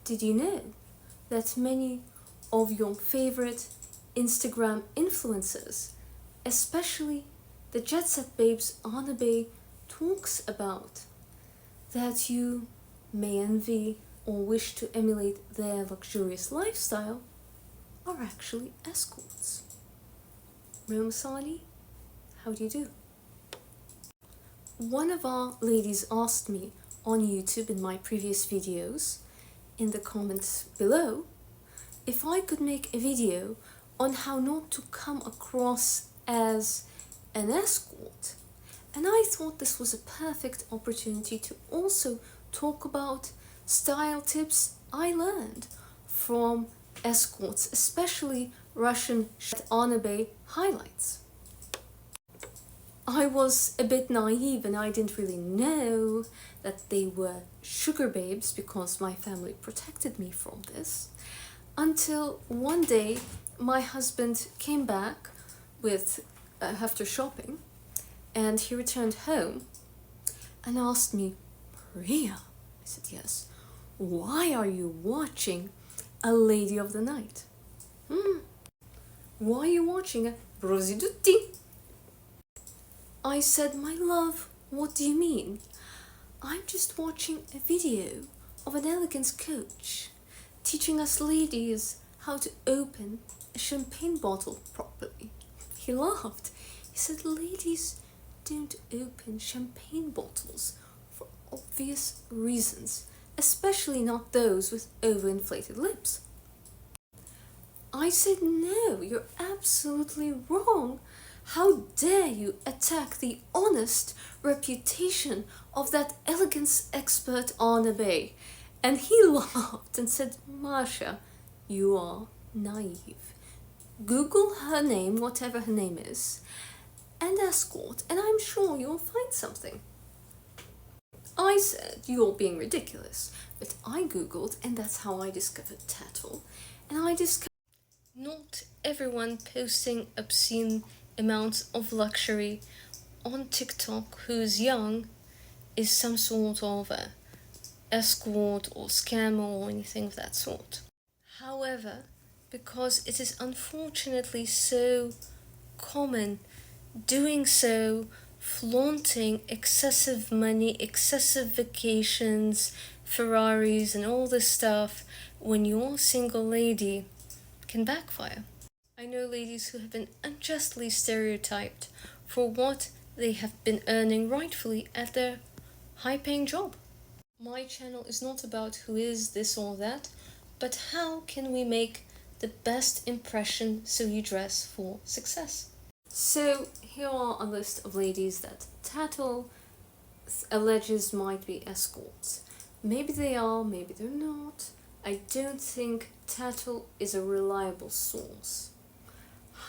Did you know that many of your favorite Instagram influencers, especially the Jetset babes Anabe, talks about that you may envy or wish to emulate their luxurious lifestyle, are actually escorts? Romasani, how do you do? One of our ladies asked me on YouTube in my previous videos, in the comments below, if I could make a video on how not to come across as an escort. And I thought this was a perfect opportunity to also talk about style tips I learned from escorts, especially Russian Anabe highlights. I was a bit naive and I didn't really know that they were sugar babes because my family protected me from this, until one day my husband came back with after shopping, and he returned home and asked me, "Priya," I said, "Yes, why are you watching a lady of the night? Why are you watching a prostitute?" I said, "My love, what do you mean? I'm just watching a video of an elegance coach teaching us ladies how to open a champagne bottle properly." He laughed. He said, "Ladies don't open champagne bottles for obvious reasons, especially not those with overinflated lips." I said, "No, you're absolutely wrong. How dare you attack the honest reputation of that elegance expert Anabe?" And he laughed and said, "Masha, you are naive. Google her name, whatever her name is, and escort, and I'm sure you'll find something." I said, "You're being ridiculous." But I Googled, and that's how I discovered Tattle. And I discovered not everyone posting obscene amounts of luxury on TikTok who's young is some sort of a escort or scammer or anything of that sort. However, because it is unfortunately so common doing so, flaunting excessive money, excessive vacations, Ferraris and all this stuff when you're a single lady, can backfire. I know ladies who have been unjustly stereotyped for what they have been earning rightfully at their high-paying job. My channel is not about who is this or that, but how can we make the best impression so you dress for success. So here are a list of ladies that Tattle alleges might be escorts. Maybe they are, maybe they're not. I don't think Tattle is a reliable source.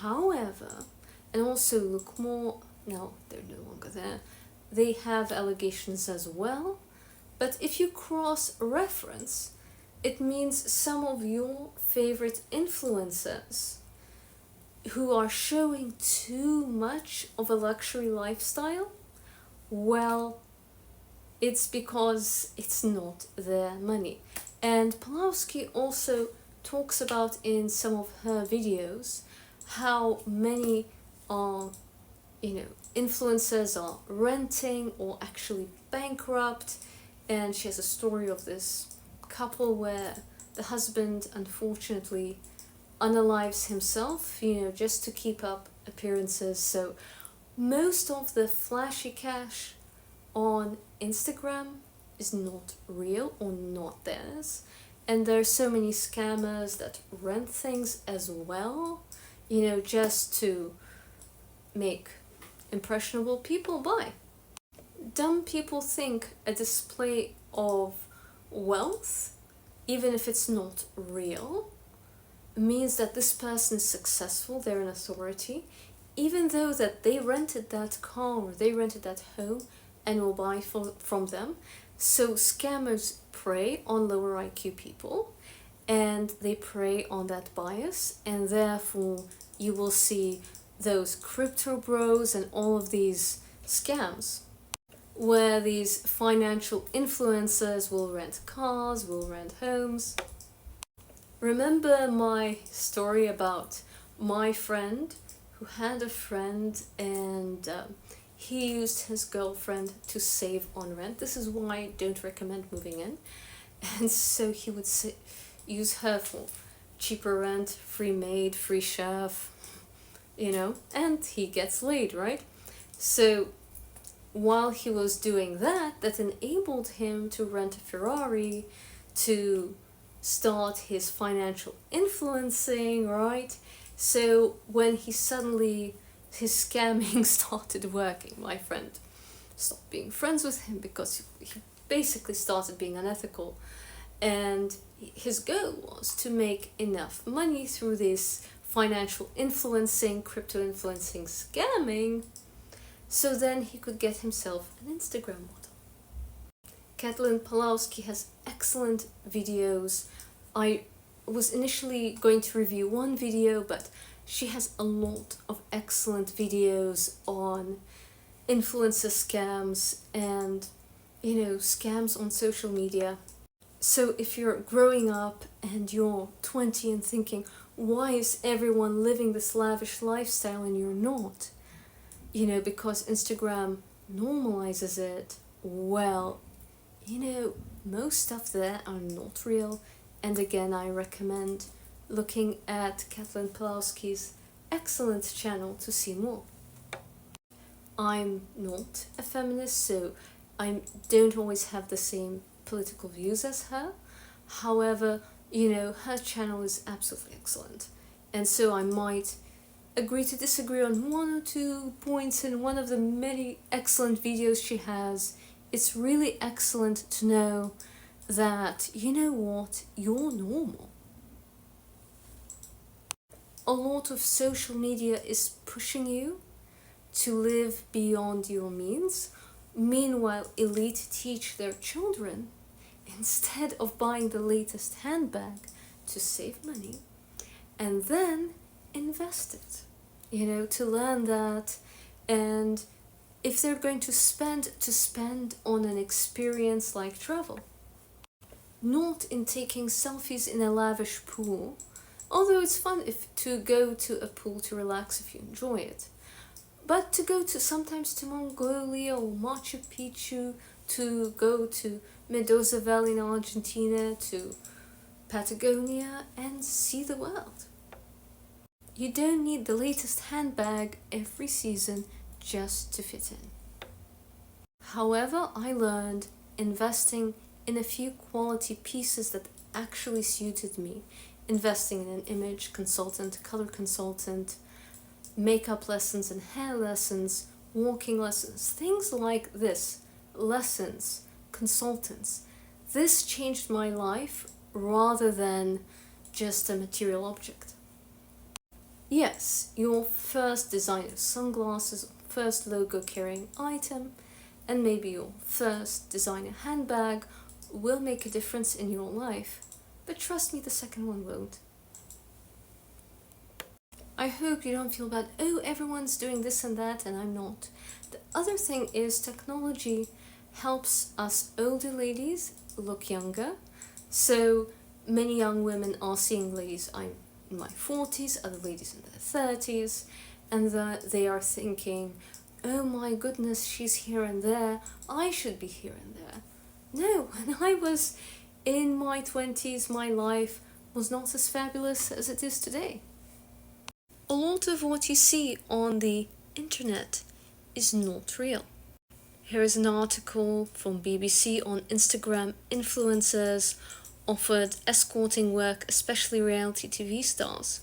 However, and also look more, no, they're no longer there. They have allegations as well, but if you cross-reference, it means some of your favorite influencers who are showing too much of a luxury lifestyle, well, it's because it's not their money. And Pawlowski also talks about in some of her videos how many influencers are renting or actually bankrupt. And she has a story of this couple where the husband unfortunately unalives himself, just to keep up appearances. So most of the flashy cash on Instagram is not real or not theirs. And there are so many scammers that rent things as well, just to make impressionable people buy. Dumb people think a display of wealth, even if it's not real, means that this person is successful, they're an authority, even though that they rented that car or they rented that home and will buy from them. So scammers prey on lower IQ people, and they prey on that bias, and therefore you will see those crypto bros and all of these scams. where these financial influencers will rent cars, will rent homes. Remember my story about my friend who had a friend and he used his girlfriend to save on rent. This is why I don't recommend moving in. And so he would use her for cheaper rent, free maid, free chef, and he gets laid, right? So while he was doing that, that enabled him to rent a Ferrari, to start his financial influencing, right? So when his scamming started working, my friend stopped being friends with him because he basically started being unethical. And his goal was to make enough money through this financial influencing, crypto influencing, scamming, so then he could get himself an Instagram model. Pawlowski has excellent videos. I was initially going to review one video, but she has a lot of excellent videos on influencer scams and, scams on social media. So if you're growing up and you're 20 and thinking, why is everyone living this lavish lifestyle and you're not? Because Instagram normalizes it. Well, most stuff there are not real. And again, I recommend looking at Pawlowski's excellent channel to see more. I'm not a feminist, so I don't always have the same political views as her. However, her channel is absolutely excellent. And so I might agree to disagree on one or two points in one of the many excellent videos she has. It's really excellent to know that, you're normal. A lot of social media is pushing you to live beyond your means. Meanwhile, elite teach their children, instead of buying the latest handbag, to save money and then invest it, to learn that. And if they're going to spend on an experience like travel, not in taking selfies in a lavish pool, although it's fun to go to a pool to relax if you enjoy it, but to go sometimes to Mongolia or Machu Picchu, to go to Mendoza Valley in Argentina, to Patagonia, and see the world. You don't need the latest handbag every season just to fit in. However, I learned investing in a few quality pieces that actually suited me, investing in an image consultant, color consultant, makeup lessons and hair lessons, walking lessons, things like this, lessons, consultants. This changed my life rather than just a material object. Yes, your first design of sunglasses, first logo carrying item, and maybe your first designer handbag will make a difference in your life, but trust me, the second one won't. I hope you don't feel bad, oh, everyone's doing this and that and I'm not. The other thing is technology helps us older ladies look younger. So many young women are seeing ladies, I'm in my 40s, other ladies in their 30s, and they are thinking, oh my goodness, she's here and there, I should be here and there. No, when I was in my 20s, my life was not as fabulous as it is today. A lot of what you see on the internet is not real. Here is an article from BBC on Instagram influencers offered escorting work, especially reality TV stars.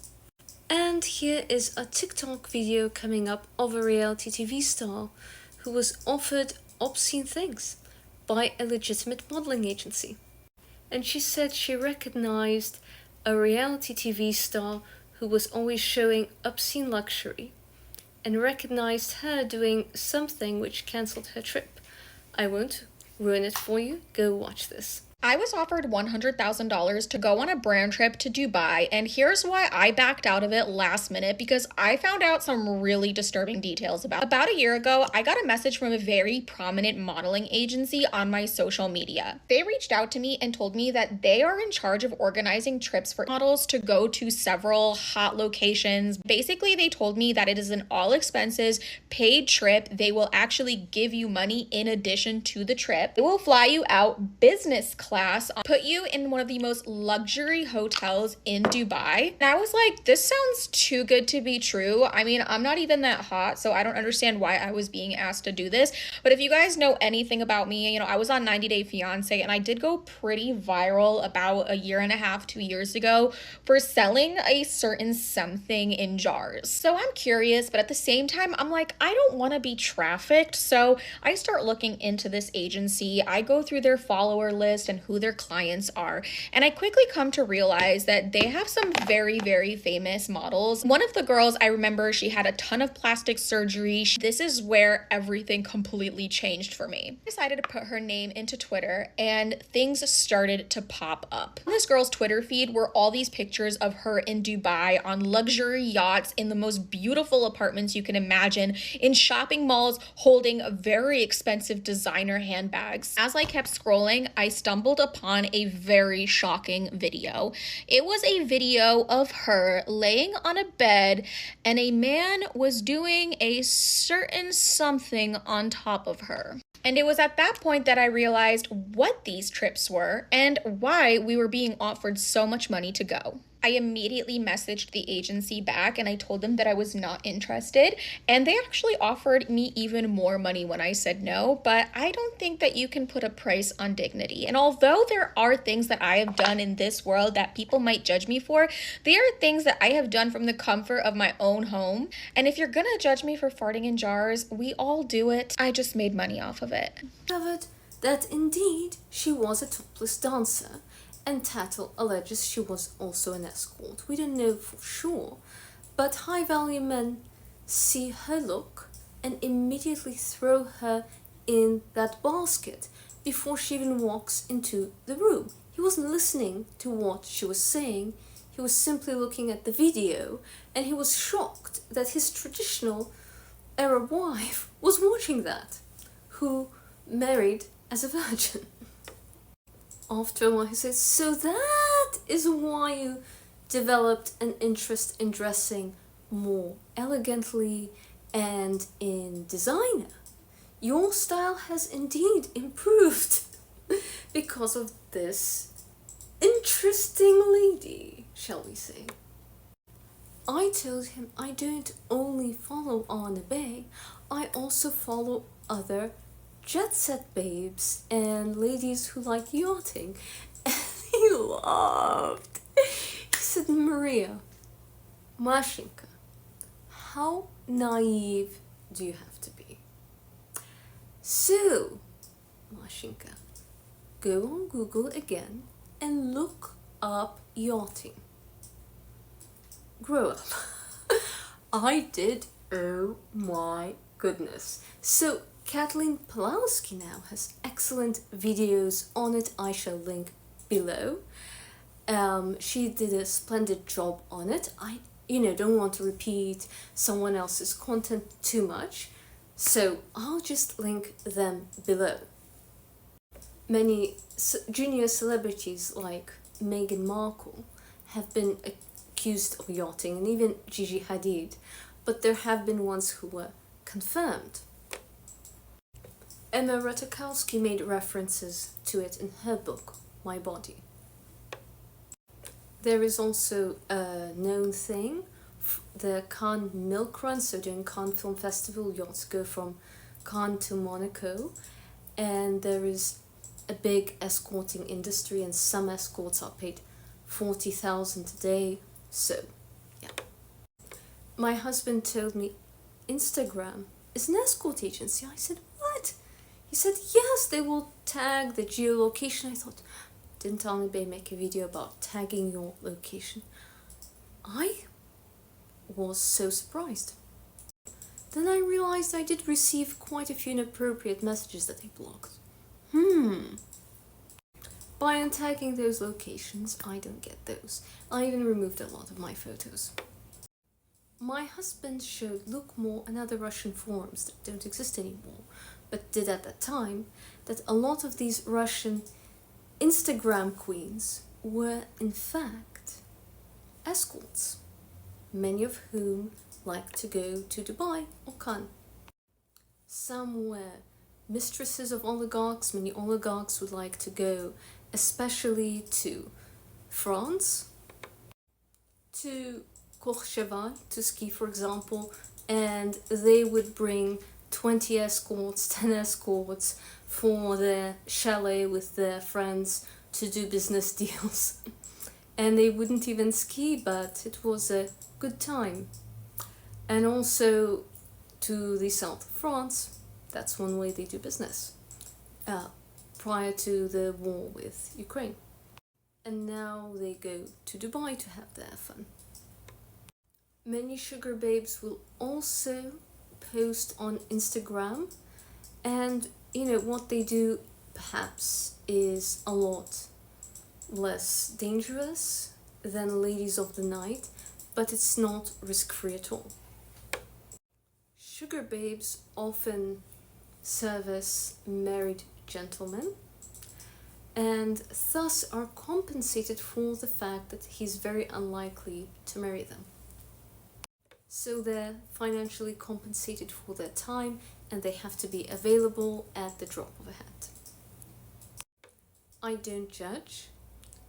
And here is a TikTok video coming up of a reality TV star who was offered obscene things by a legitimate modeling agency. And she said she recognized a reality TV star who was always showing obscene luxury and recognized her doing something which cancelled her trip. I won't ruin it for you, go watch this. I was offered $100,000 to go on a brand trip to Dubai, and here's why I backed out of it last minute, because I found out some really disturbing details about a year ago. I got a message from a very prominent modeling agency on my social media. They reached out to me and told me that they are in charge of organizing trips for models to go to several hot locations. Basically, they told me that it is an all expenses paid trip. They will actually give you money in addition to the trip. They will fly you out business class, put you in one of the most luxury hotels in Dubai. And I was like, this sounds too good to be true. I mean, I'm not even that hot, so I don't understand why I was being asked to do this. But if you guys know anything about me, you know, I was on 90 Day Fiance, and I did go pretty viral about a year and a half, 2 years ago for selling a certain something in jars. So I'm curious, but at the same time, I'm like, I don't want to be trafficked. So I start looking into this agency. I go through their follower list and who their clients are. And I quickly come to realize that they have some very, very famous models. One of the girls, I remember, she had a ton of plastic surgery. This is where everything completely changed for me. I decided to put her name into Twitter, and things started to pop up. On this girl's Twitter feed were all these pictures of her in Dubai on luxury yachts, in the most beautiful apartments you can imagine, in shopping malls, holding very expensive designer handbags. As I kept scrolling, I stumbled upon a very shocking video. It was a video of her laying on a bed, and a man was doing a certain something on top of her. And it was at that point that I realized what these trips were and why we were being offered so much money to go. I immediately messaged the agency back and I told them that I was not interested, and they actually offered me even more money when I said no. But I don't think that you can put a price on dignity. And although there are things that I have done in this world that people might judge me for, they are things that I have done from the comfort of my own home. And if you're gonna judge me for farting in jars, we all do it. I just made money off of it. Discovered that indeed she was a topless dancer, and Tattle alleges she was also an escort. We don't know for sure, but high-value men see her look and immediately throw her in that basket before she even walks into the room. He wasn't listening to what she was saying, he was simply looking at the video, and he was shocked that his traditional Arab wife was watching that, who married as a virgin. After a while he says, so that is why you developed an interest in dressing more elegantly and in designer. Your style has indeed improved because of this interesting lady, shall we say. I told him I don't only follow Anna Bay, I also follow other Jetset babes and ladies who like yachting. And he laughed. He said, Maria, Mashinka, how naive do you have to be? So, Mashinka, go on Google again and look up yachting. Grow up. I did. Oh my goodness. So Kathleen Pawlowski now has excellent videos on it. I shall link below. She did a splendid job on it. I don't want to repeat someone else's content too much, so I'll just link them below. Many junior celebrities like Meghan Markle have been accused of yachting, and even Gigi Hadid, but there have been ones who were confirmed. Emma Ratajkowski made references to it in her book, My Body. There is also a known thing, the Cannes Milk Run, so during Cannes Film Festival, yachts go from Cannes to Monaco, and there is a big escorting industry, and some escorts are paid $40,000 a day, so yeah. My husband told me Instagram is an escort agency. I said, what? He said, yes, they will tag the geolocation. I thought, didn't Anna Bay make a video about tagging your location? I was so surprised. Then I realized I did receive quite a few inappropriate messages that they blocked. By untagging those locations, I don't get those. I even removed a lot of my photos. My husband showed Look More and other Russian forums that don't exist anymore, but did at that time, that a lot of these Russian Instagram queens were in fact escorts, many of whom like to go to Dubai or Cannes. Some were mistresses of oligarchs. Many oligarchs would like to go especially to France, to Courchevel, to ski for example, and they would bring 20 escorts, 10 escorts for their chalet with their friends to do business deals. And they wouldn't even ski, but it was a good time. And also to the south of France, that's one way they do business, prior to the war with Ukraine. And now they go to Dubai to have their fun. Many sugar babes will also post on Instagram, and what they do perhaps is a lot less dangerous than ladies of the night, but it's not risk-free at all. Sugar babes often service married gentlemen and thus are compensated for the fact that he's very unlikely to marry them. So they're financially compensated for their time and they have to be available at the drop of a hat. I don't judge.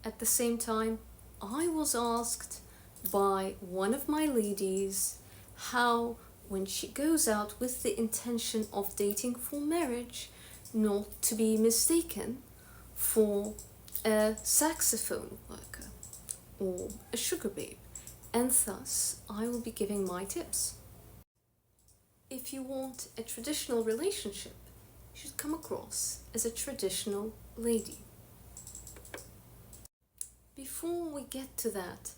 At the same time, I was asked by one of my ladies how, when she goes out with the intention of dating for marriage, not to be mistaken for a saxophone worker or a sugar babe, and thus I will be giving my tips. If you want a traditional relationship, you should come across as a traditional lady. Before we get to that,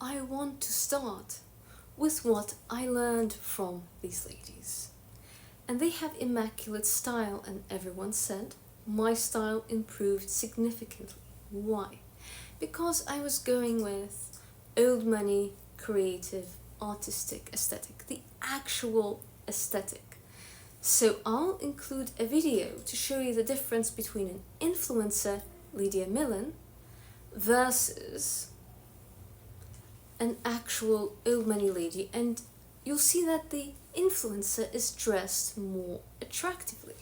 I want to start with what I learned from these ladies. And they have immaculate style, and everyone said my style improved significantly. Why? Because I was going with old money, creative, artistic aesthetic, the actual aesthetic. So I'll include a video to show you the difference between an influencer, Lydia Millen, versus an actual old money lady, and you'll see that the influencer is dressed more attractively.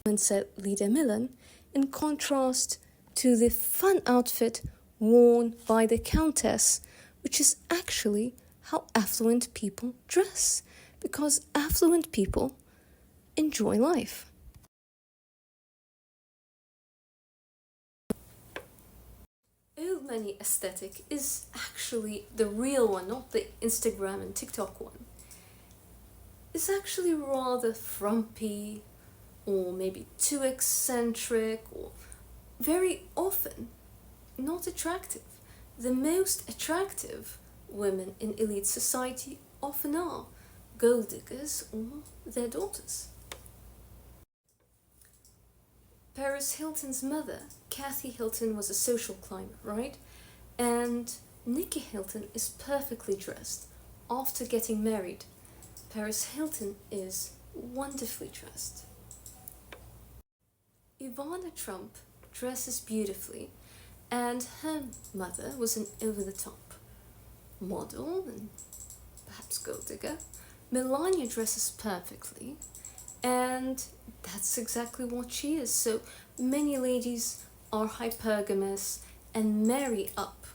Influencer Lydia Millen, in contrast to the fun outfit worn by the Countess, which is actually how affluent people dress, because affluent people enjoy life. Old money aesthetic is actually the real one, not the Instagram and TikTok one. It's actually rather frumpy, or maybe too eccentric, or very often not attractive. The most attractive women in elite society often are gold diggers or their daughters. Paris Hilton's mother, Kathy Hilton, was a social climber, right? And Nikki Hilton is perfectly dressed. After getting married, Paris Hilton is wonderfully dressed. Ivana Trump dresses beautifully, and her mother was an over-the-top model and perhaps gold digger. Melania dresses perfectly, and that's exactly what she is. So many ladies are hypergamous and marry up.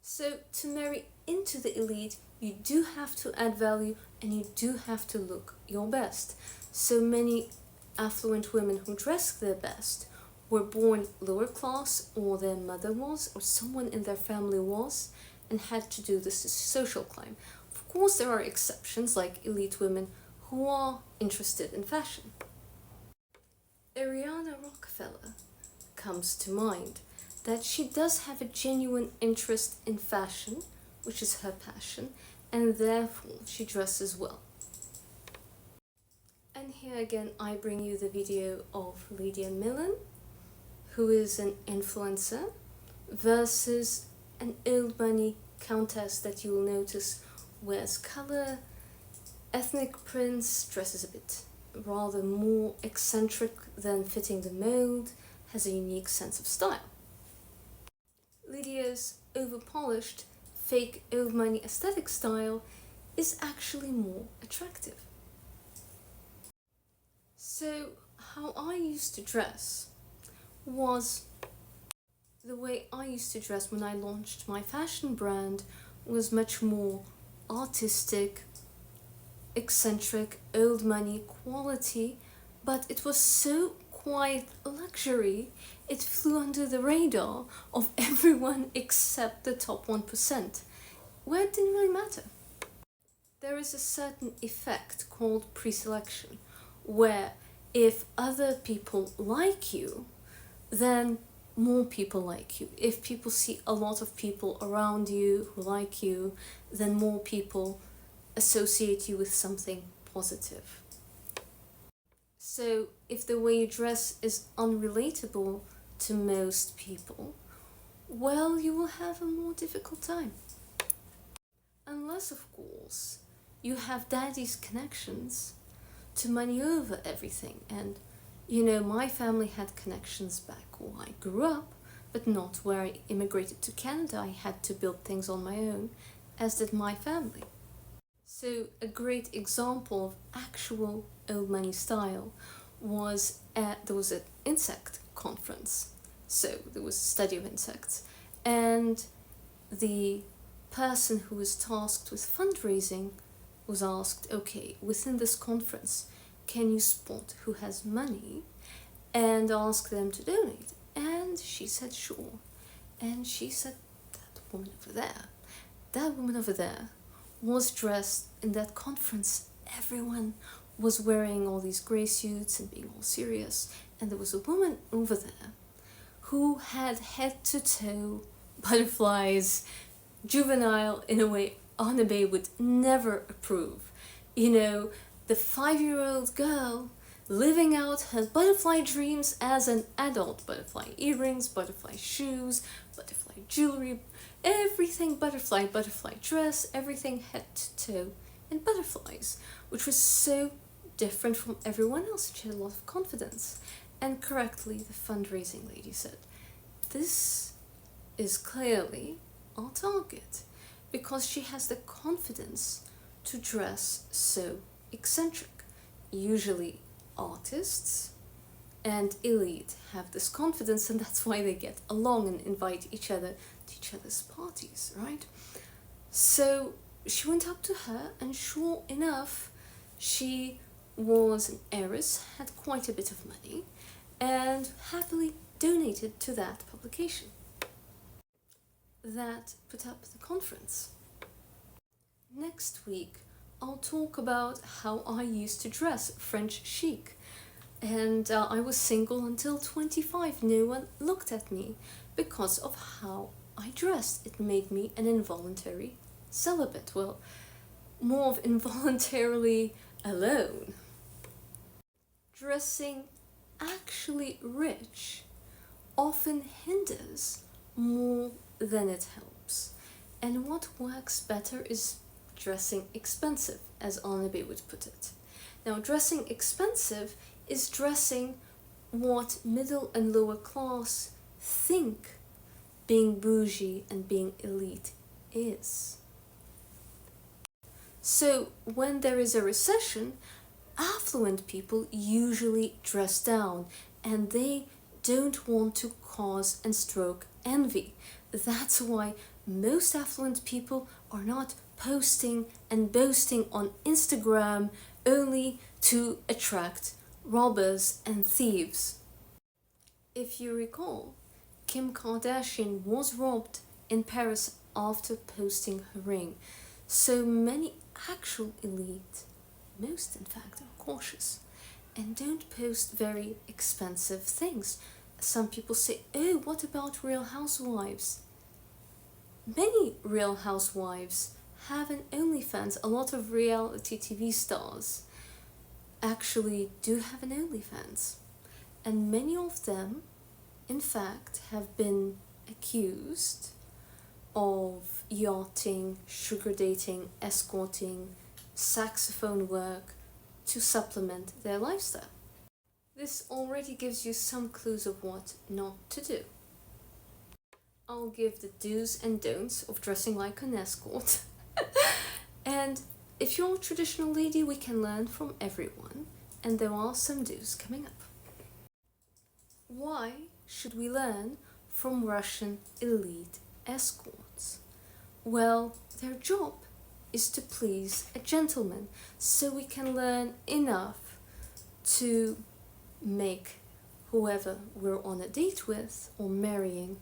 So to marry into the elite, you do have to add value and you do have to look your best. So many affluent women who dress their best were born lower class, or their mother was, or someone in their family was, and had to do this social climb. Of course, there are exceptions like elite women who are interested in fashion. Ariana Rockefeller comes to mind, that she does have a genuine interest in fashion, which is her passion, and therefore she dresses well. And here again I bring you the video of Lydia Millen, who is an influencer versus an old money countess that you will notice wears color, ethnic prints, dresses a bit rather more eccentric than fitting the mold, has a unique sense of style. Lydia's over-polished, fake old money aesthetic style is actually more attractive. So, how I used to dress was the way I used to dress when I launched my fashion brand was much more artistic, eccentric, old money quality, but it was so quite luxury, it flew under the radar of everyone except the top 1%, where it didn't really matter. There is a certain effect called pre-selection, where if other people like you, then more people like you. If people see a lot of people around you who like you, then more people associate you with something positive. So if the way you dress is unrelatable to most people, well, you will have a more difficult time. Unless, of course, you have daddy's connections to money over everything. And, you know, my family had connections back where I grew up, but not where I immigrated to Canada. I had to build things on my own, as did my family. So a great example of actual old money style was there was an insect conference. So there was a study of insects, and the person who was tasked with fundraising was asked, okay, within this conference, can you spot who has money and ask them to donate? And she said, sure. And she said, that woman over there was dressed in that conference. Everyone was wearing all these grey suits and being all serious. And there was a woman over there who had head to toe butterflies, juvenile in a way Anabe would never approve. You know, the 5-year-old girl living out her butterfly dreams as an adult. Butterfly earrings, butterfly shoes, butterfly jewelry, everything butterfly, butterfly dress, everything head to toe in butterflies, which was so different from everyone else. She had a lot of confidence. And correctly, the fundraising lady said, this is clearly our target, because she has the confidence to dress so eccentric. Usually artists and elite have this confidence, and that's why they get along and invite each other to each other's parties, right? So she went up to her, and sure enough, she was an heiress, had quite a bit of money, and happily donated to that publication that put up the conference. Next week, I'll talk about how I used to dress French chic. And I was single until 25. No one looked at me because of how I dressed. It made me an involuntary celibate. Well, more of involuntarily alone. Dressing actually rich often hinders more than it helps. And what works better is dressing expensive, as Anabe would put it. Now, dressing expensive is dressing what middle and lower class think being bougie and being elite is. So when there is a recession, affluent people usually dress down, and they don't want to cause and stroke envy. That's why most affluent people are not posting and boasting on Instagram only to attract robbers and thieves. If you recall, Kim Kardashian was robbed in Paris after posting her ring. So many actual elite, most in fact, are cautious and don't post very expensive things. Some people say, oh, what about Real Housewives? Many Real Housewives have an OnlyFans. A lot of reality TV stars actually do have an OnlyFans. And many of them in fact, have been accused of yachting, sugar dating, escorting, saxophone work to supplement their lifestyle. This already gives you some clues of what not to do. I'll give the do's and don'ts of dressing like an escort. And if you're a traditional lady, we can learn from everyone, and there are some do's coming up. Why should we learn from Russian elite escorts? Well, their job is to please a gentleman, so we can learn enough to make whoever we're on a date with or marrying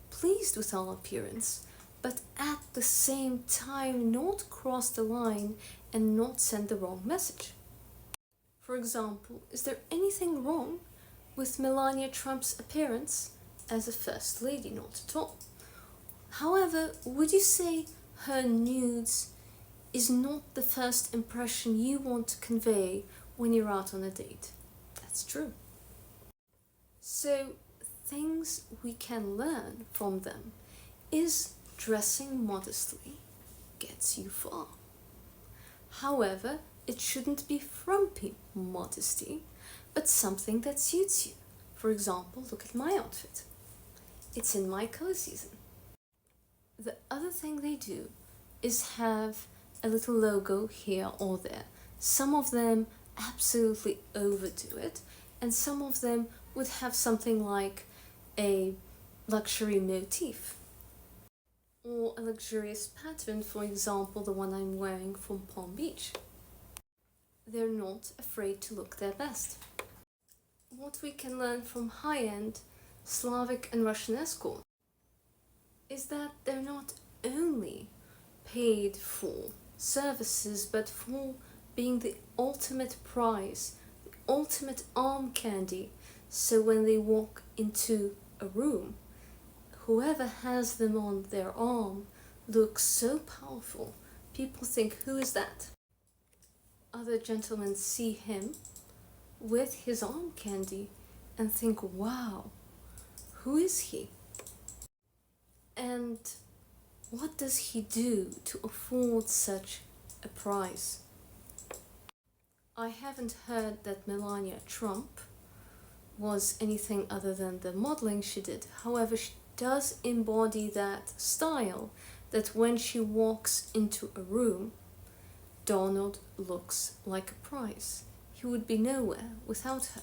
pleased with our appearance, but at the same time not cross the line and not send the wrong message. For example, is there anything wrong with Melania Trump's appearance as a first lady? Not at all. However, would you say her nudes is not the first impression you want to convey when you're out on a date? That's true. So, things we can learn from them is dressing modestly gets you far. However, it shouldn't be frumpy modesty, but something that suits you. For example, look at my outfit. It's in my color season. The other thing they do is have a little logo here or there. Some of them absolutely overdo it, and some of them would have something like a luxury motif or a luxurious pattern, for example the one I'm wearing from Palm Beach. They're not afraid to look their best. What we can learn from high-end Slavic and Russian escorts is that they're not only paid for services, but for being the ultimate prize, the ultimate arm candy. So when they walk into a room, whoever has them on their arm looks so powerful. People think, who is that? Other gentlemen see him with his arm candy and think, wow, who is he? And what does he do to afford such a prize? I haven't heard that Melania Trump was anything other than the modeling she did. However, she does embody that style that when she walks into a room, Donald looks like a prize. He would be nowhere without her.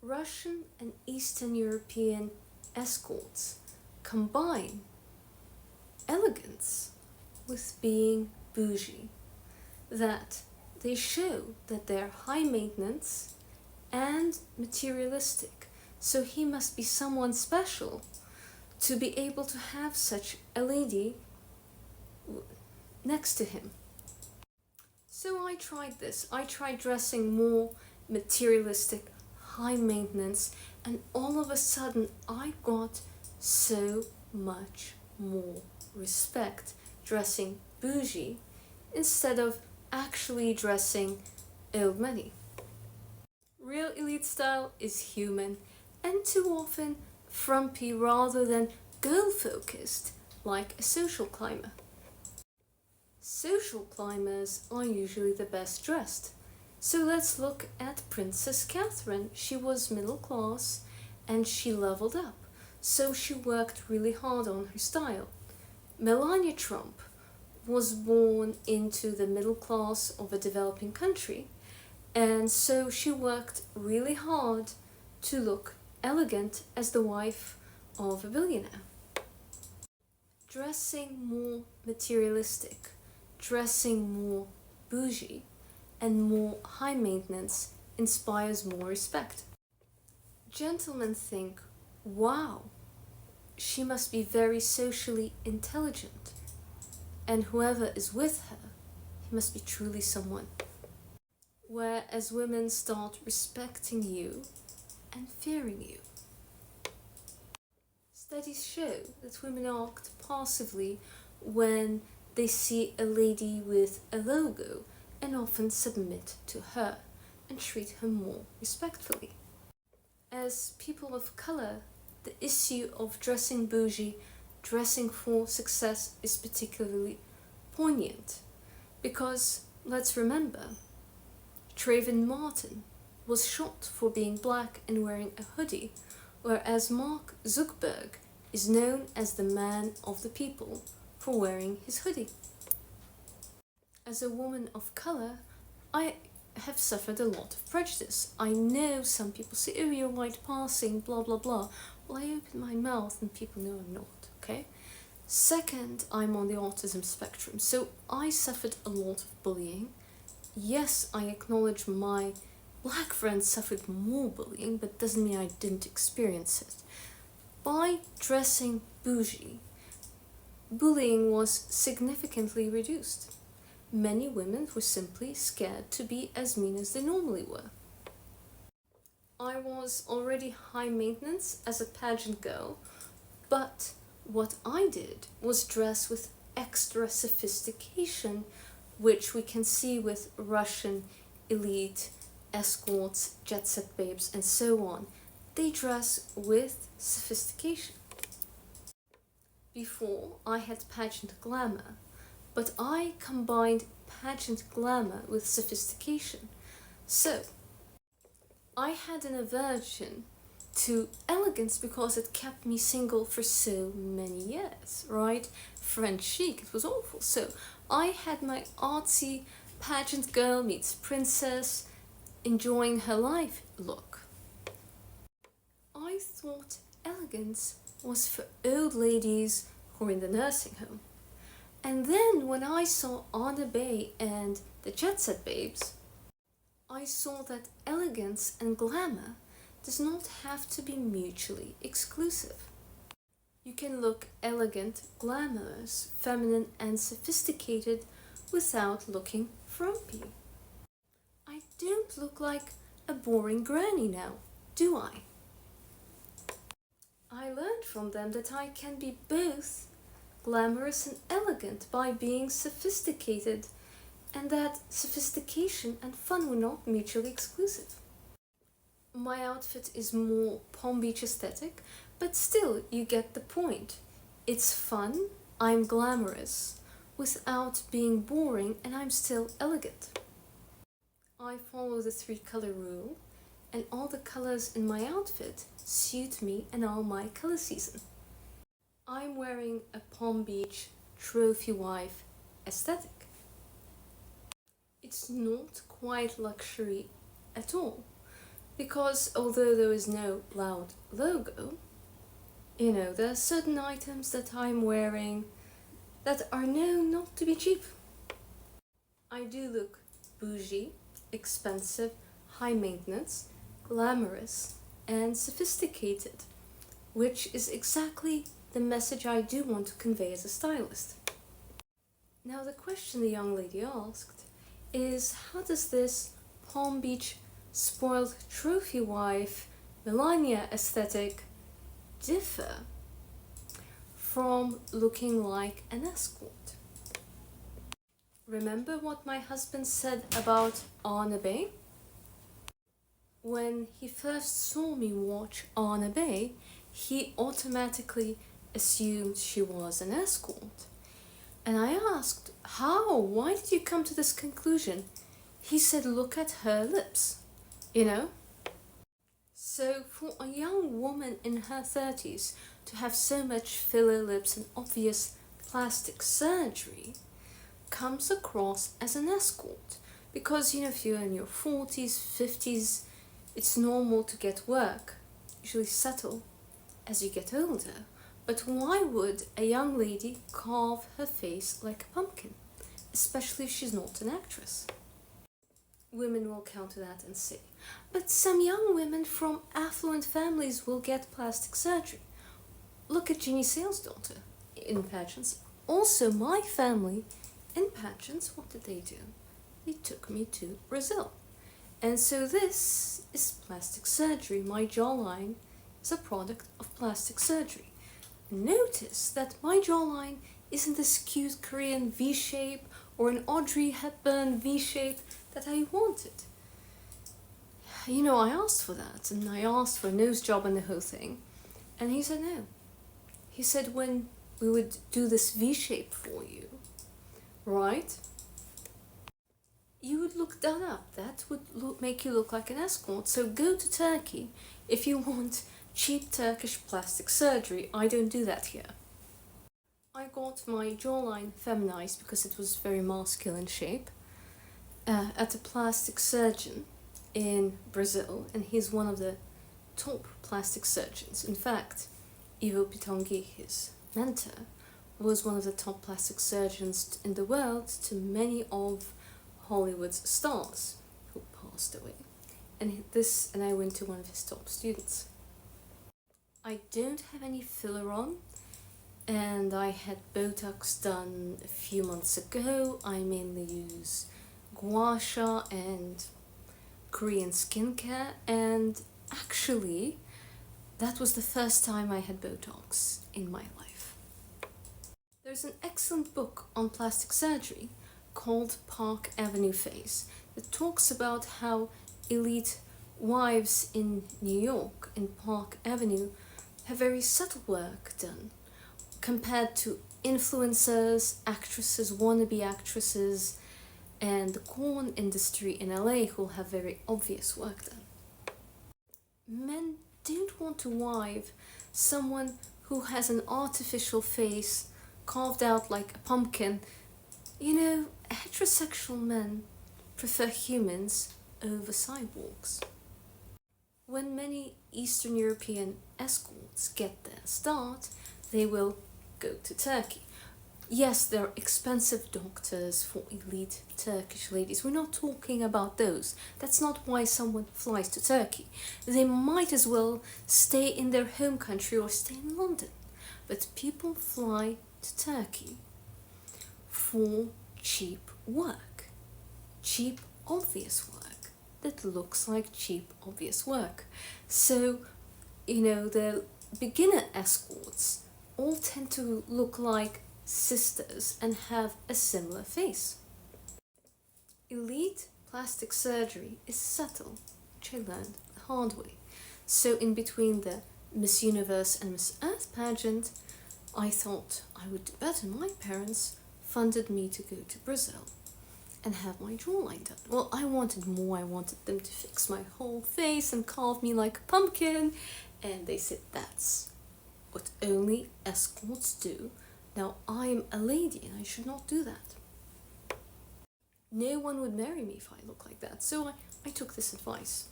Russian and Eastern European escorts combine elegance with being bougie, that they show that they're high maintenance and materialistic. So he must be someone special to be able to have such a lady next to him. So I tried this. I tried dressing more materialistic, high maintenance, and all of a sudden I got so much more respect dressing bougie instead of actually dressing old money. Real elite style is human and too often frumpy rather than goal-focused, like a social climber. Social climbers are usually the best dressed. So let's look at Princess Catherine. She was middle class and she leveled up. So she worked really hard on her style. Melania Trump was born into the middle class of a developing country, and so she worked really hard to look elegant as the wife of a billionaire. Dressing more materialistic, dressing more bougie, and more high maintenance inspires more respect. Gentlemen think, wow, she must be very socially intelligent, and whoever is with her, he must be truly someone. Whereas women start respecting you and fearing you. Studies show that women act passively when they see a lady with a logo and often submit to her and treat her more respectfully. As people of color, the issue of dressing bougie, dressing for success is particularly poignant because, let's remember, Trayvon Martin was shot for being black and wearing a hoodie, whereas Mark Zuckerberg is known as the man of the people for wearing his hoodie. As a woman of color, I have suffered a lot of prejudice. I know some people say, oh, you're white passing, blah, blah, blah. Well, I open my mouth and people know I'm not, okay? Second, I'm on the autism spectrum, so I suffered a lot of bullying. Yes, I acknowledge my black friends suffered more bullying, but doesn't mean I didn't experience it. By dressing bougie, bullying was significantly reduced. Many women were simply scared to be as mean as they normally were. I was already high maintenance as a pageant girl, but what I did was dress with extra sophistication, which we can see with Russian elite, escorts, Jetset babes, and so on. They dress with sophistication. Before, I had pageant glamour, but I combined pageant glamour with sophistication. So, I had an aversion to elegance because it kept me single for so many years, right? French chic, it was awful. So, I had my artsy pageant girl meets princess, enjoying her life look. I thought elegance was for old ladies who were in the nursing home. And then when I saw Anna Bay and the Jetset babes, I saw that elegance and glamour does not have to be mutually exclusive. You can look elegant, glamorous, feminine and sophisticated without looking frumpy. I don't look like a boring granny now, do I? I learned from them that I can be both glamorous and elegant by being sophisticated, and that sophistication and fun were not mutually exclusive. My outfit is more Palm Beach aesthetic, but still you get the point. It's fun, I'm glamorous, without being boring, and I'm still elegant. I follow the 3-color rule, and all the colors in my outfit suit me and all my color season. I'm wearing a Palm Beach trophy wife aesthetic. It's not quite luxury at all, because although there is no loud logo, there are certain items that I'm wearing that are known not to be cheap. I do look bougie, expensive, high maintenance, glamorous, and sophisticated, which is exactly the message I do want to convey as a stylist. Now the question the young lady asked is, how does this Palm Beach spoiled trophy wife Melania aesthetic differ from looking like an escort? Remember what my husband said about Anna Bay? When he first saw me watch Anna Bay, he automatically assumed she was an escort. And I asked, how? Why did you come to this conclusion? He said, look at her lips, So for a young woman in her 30s to have so much filler lips and obvious plastic surgery comes across as an escort. Because, if you're in your 40s, 50s, it's normal to get work, usually settle, as you get older. But why would a young lady carve her face like a pumpkin, especially if she's not an actress? Women will counter that and say, but some young women from affluent families will get plastic surgery. Look at Jeannie Sale's daughter in pageants. Also, my family in pageants, what did they do? They took me to Brazil. And so this is plastic surgery. My jawline is a product of plastic surgery. Notice that my jawline isn't this cute Korean V-shape or an Audrey Hepburn V-shape that I wanted. I asked for that, and I asked for a nose job and the whole thing, and he said no. He said when we would do this V shape for you, right? You would look done up. That would make you look like an escort. So go to Turkey if you want cheap Turkish plastic surgery. I don't do that here. I got my jawline feminized because it was very masculine shape at a plastic surgeon in Brazil, and he's one of the top plastic surgeons. In fact, Ivo Pitongi, his mentor, was one of the top plastic surgeons in the world to many of Hollywood's stars who passed away. And I went to one of his top students. I don't have any filler on, and I had Botox done a few months ago. I mainly use gua sha and Korean skincare, and actually that was the first time I had Botox in my life. There's an excellent book on plastic surgery called Park Avenue Face that talks about how elite wives in New York in Park Avenue have very subtle work done compared to influencers, actresses, wannabe actresses, and the corn industry in LA who have very obvious work done. Men don't want to wife someone who has an artificial face carved out like a pumpkin. Heterosexual men prefer humans over cyborgs. When many Eastern European escorts get their start, they will go to Turkey. Yes, there are expensive doctors for elite Turkish ladies. We're not talking about those. That's not why someone flies to Turkey. They might as well stay in their home country or stay in London. But people fly to Turkey for cheap work. Cheap, obvious work that looks like cheap, obvious work. So, the beginner escorts all tend to look like sisters and have a similar face. Elite plastic surgery is subtle, which I learned the hard way. So in between the Miss Universe and Miss Earth pageant, I thought I would do better. My parents funded me to go to Brazil and have my jawline done. Well, I wanted more. I wanted them to fix my whole face and carve me like a pumpkin, and they said that's what only escorts do. Now, I'm a lady and I should not do that. No one would marry me if I look like that, so I took this advice.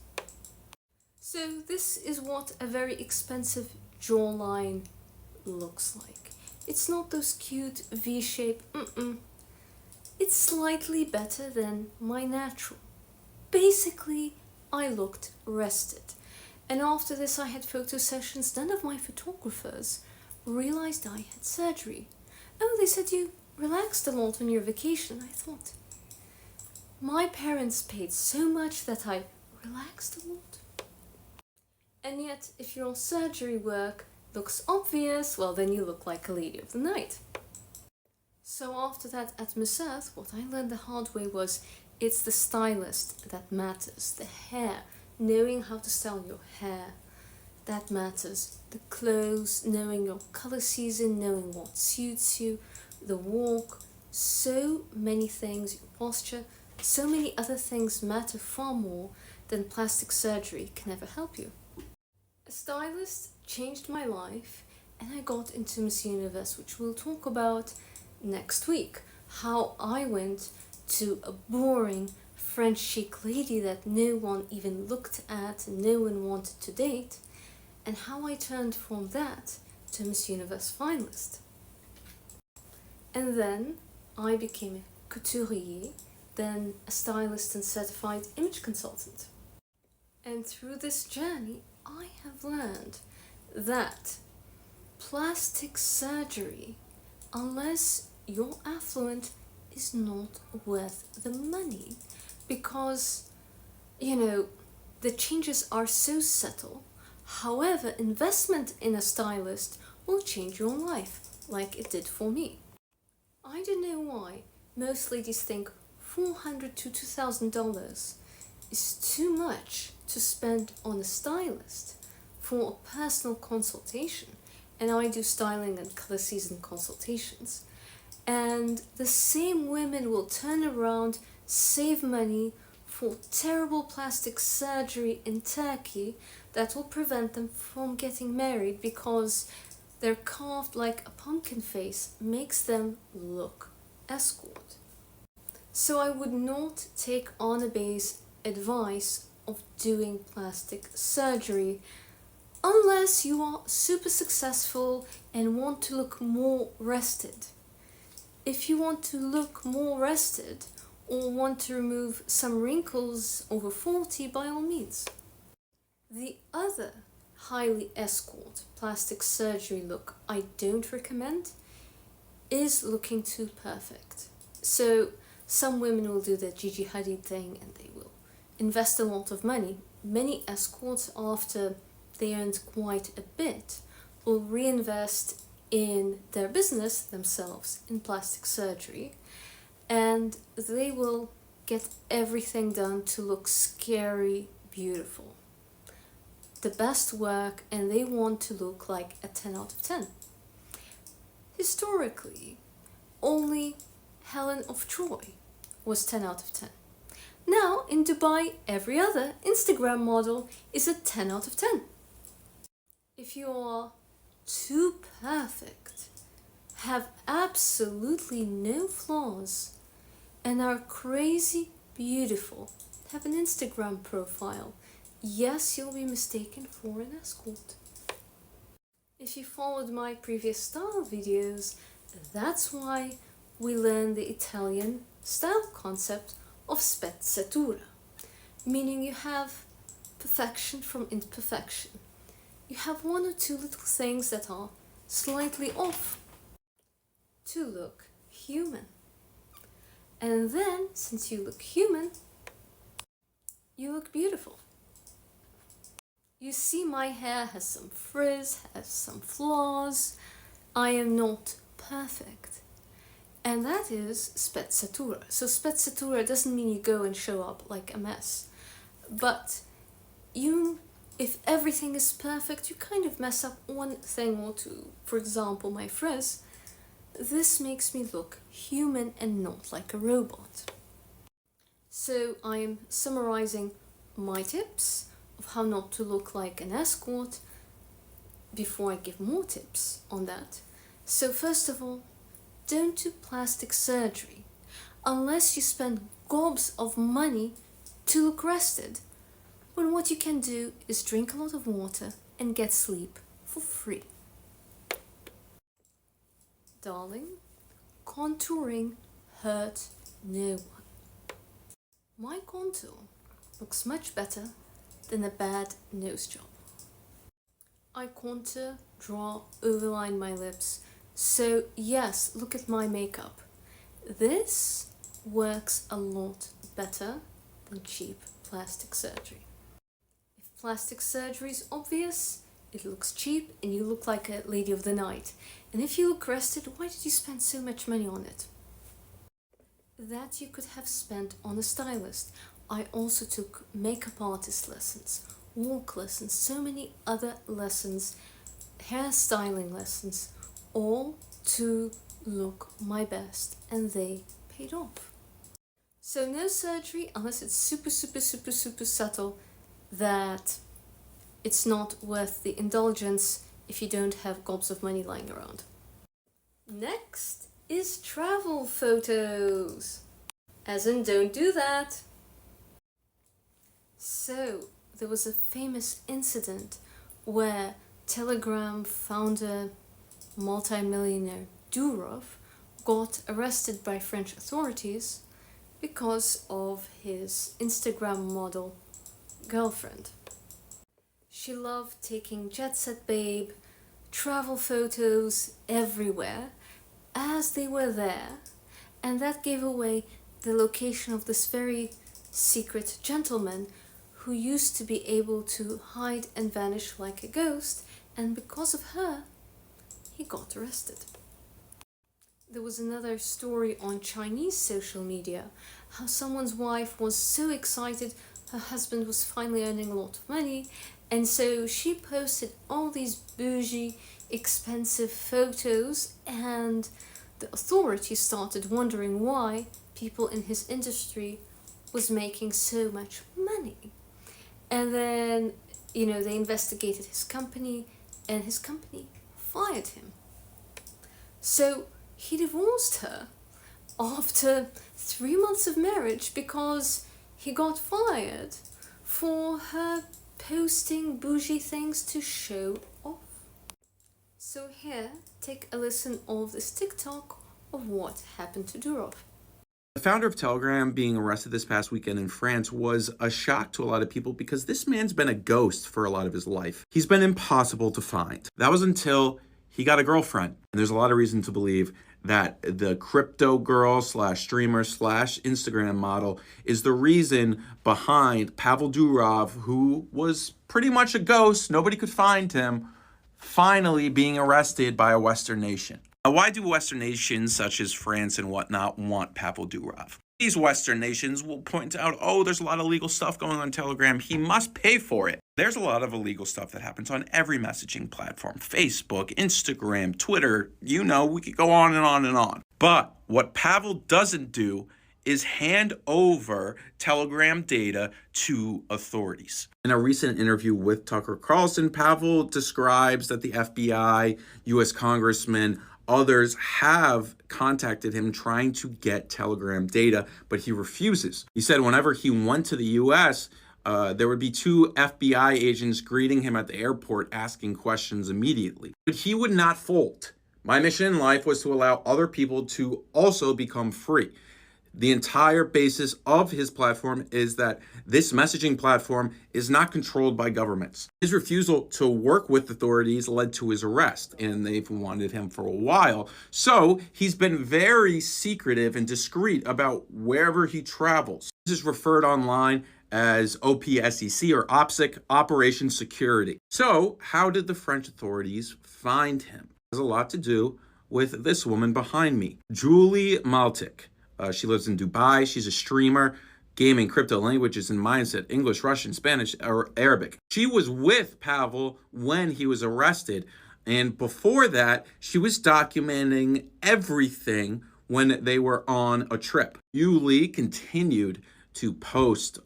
So this is what a very expensive jawline looks like. It's not those cute V-shape, It's slightly better than my natural. Basically, I looked rested. And after this I had photo sessions. None of my photographers realized I had surgery. Oh, they said you relaxed a lot on your vacation. I thought, my parents paid so much that I relaxed a lot. And yet, if your surgery work looks obvious, well, then you look like a lady of the night. So after that at Miss Earth, what I learned the hard way was it's the stylist that matters. The hair, knowing how to style your hair, that matters. The clothes, knowing your color season, knowing what suits you, the walk, so many things, your posture, so many other things matter far more than plastic surgery can ever help you. A stylist changed my life, and I got into Miss Universe, which we'll talk about next week. How I went to a boring French chic lady that no one even looked at and no one wanted to date, and how I turned from that to Miss Universe finalist. And then I became a couturier, then a stylist and certified image consultant. And through this journey, I have learned that plastic surgery, unless you're affluent, is not worth the money, because the changes are so subtle. However, investment in a stylist will change your life, like it did for me. I don't know why most ladies think $400 to $2,000 is too much to spend on a stylist for a personal consultation, and I do styling and color season consultations, and the same women will turn around, save money for terrible plastic surgery in Turkey that will prevent them from getting married because their carved like a pumpkin face makes them look escort. So I would not take Anabe's advice of doing plastic surgery unless you are super successful and want to look more rested. If you want to look more rested or want to remove some wrinkles over 40, by all means. The other highly escort plastic surgery look I don't recommend is looking too perfect. So some women will do the Gigi Hadid thing and they will invest a lot of money. Many escorts, after they earned quite a bit, will reinvest in their business themselves in plastic surgery, and they will get everything done to look scary beautiful. The best work, and they want to look like a 10 out of 10. Historically, only Helen of Troy was 10 out of 10. Now, in Dubai, every other Instagram model is a 10 out of 10. If you are too perfect, have absolutely no flaws, and are crazy beautiful, have an Instagram profile, yes, you'll be mistaken for an escort. If you followed my previous style videos, that's why we learned the Italian style concept of spezzatura, meaning you have perfection from imperfection. You have one or two little things that are slightly off to look human. And then, since you look human, you look beautiful. You see my hair has some frizz, has some flaws. I am not perfect. And that is spezzatura. So spezzatura doesn't mean you go and show up like a mess. But if everything is perfect, you kind of mess up one thing or two. For example, my frizz. This makes me look human and not like a robot. So I am summarizing my tips of how not to look like an escort before I give more tips on that. So first of all, don't do plastic surgery unless you spend gobs of money to look rested, when what you can do is drink a lot of water and get sleep for free. Darling, contouring hurts no one. My contour looks much better than a bad nose job. I contour, draw, overline my lips. So yes, look at my makeup. This works a lot better than cheap plastic surgery. If plastic surgery is obvious, it looks cheap and you look like a lady of the night. And if you look rested, why did you spend so much money on it? That you could have spent on a stylist. I also took makeup artist lessons, walk lessons, so many other lessons, hairstyling lessons, all to look my best, and they paid off. So no surgery unless it's super subtle, that it's not worth the indulgence if you don't have gobs of money lying around. Next is travel photos. As in, don't do that. So there was a famous incident where Telegram founder, multi-millionaire Durov got arrested by French authorities because of his Instagram model girlfriend. She loved taking Jetset babe travel photos everywhere as they were there, and that gave away the location of this very secret gentleman who used to be able to hide and vanish like a ghost, and because of her, he got arrested. There was another story on Chinese social media, how someone's wife was so excited her husband was finally earning a lot of money, and so she posted all these bougie, expensive photos, and the authorities started wondering why people in his industry was making so much money. And then, they investigated his company, and his company fired him. So he divorced her after 3 months of marriage because he got fired for her posting bougie things to show off. So here, take a listen of this TikTok of what happened to Durov. The founder of Telegram being arrested this past weekend in France was a shock to a lot of people because this man's been a ghost for a lot of his life. He's been impossible to find. That was until he got a girlfriend. And there's a lot of reason to believe that the crypto girl slash streamer slash Instagram model is the reason behind Pavel Durov, who was pretty much a ghost. Nobody could find him, finally being arrested by a Western nation. Now, why do Western nations such as France and whatnot want Pavel Durov? These Western nations will point out, oh, there's a lot of illegal stuff going on Telegram. He must pay for it. There's a lot of illegal stuff that happens on every messaging platform. Facebook, Instagram, Twitter, we could go on and on and on. But what Pavel doesn't do is hand over Telegram data to authorities. In a recent interview with Tucker Carlson, Pavel describes that the FBI, U.S. congressmen, others have contacted him trying to get Telegram data, but he refuses. He said whenever he went to the U.S., there would be 2 FBI agents greeting him at the airport asking questions immediately. But he would not fold. My mission in life was to allow other people to also become free. The entire basis of his platform is that this messaging platform is not controlled by governments. His refusal to work with authorities led to his arrest, and they've wanted him for a while. So he's been very secretive and discreet about wherever he travels. This is referred online as OPSEC or OPSEC, Operation Security. So how did the French authorities find him? It has a lot to do with this woman behind me, Julie Maltic. She lives in Dubai. She's a streamer, gaming, crypto, languages and mindset, English, Russian, Spanish, or Arabic. She was with Pavel when he was arrested. And before that, she was documenting everything when they were on a trip. Julie continued to post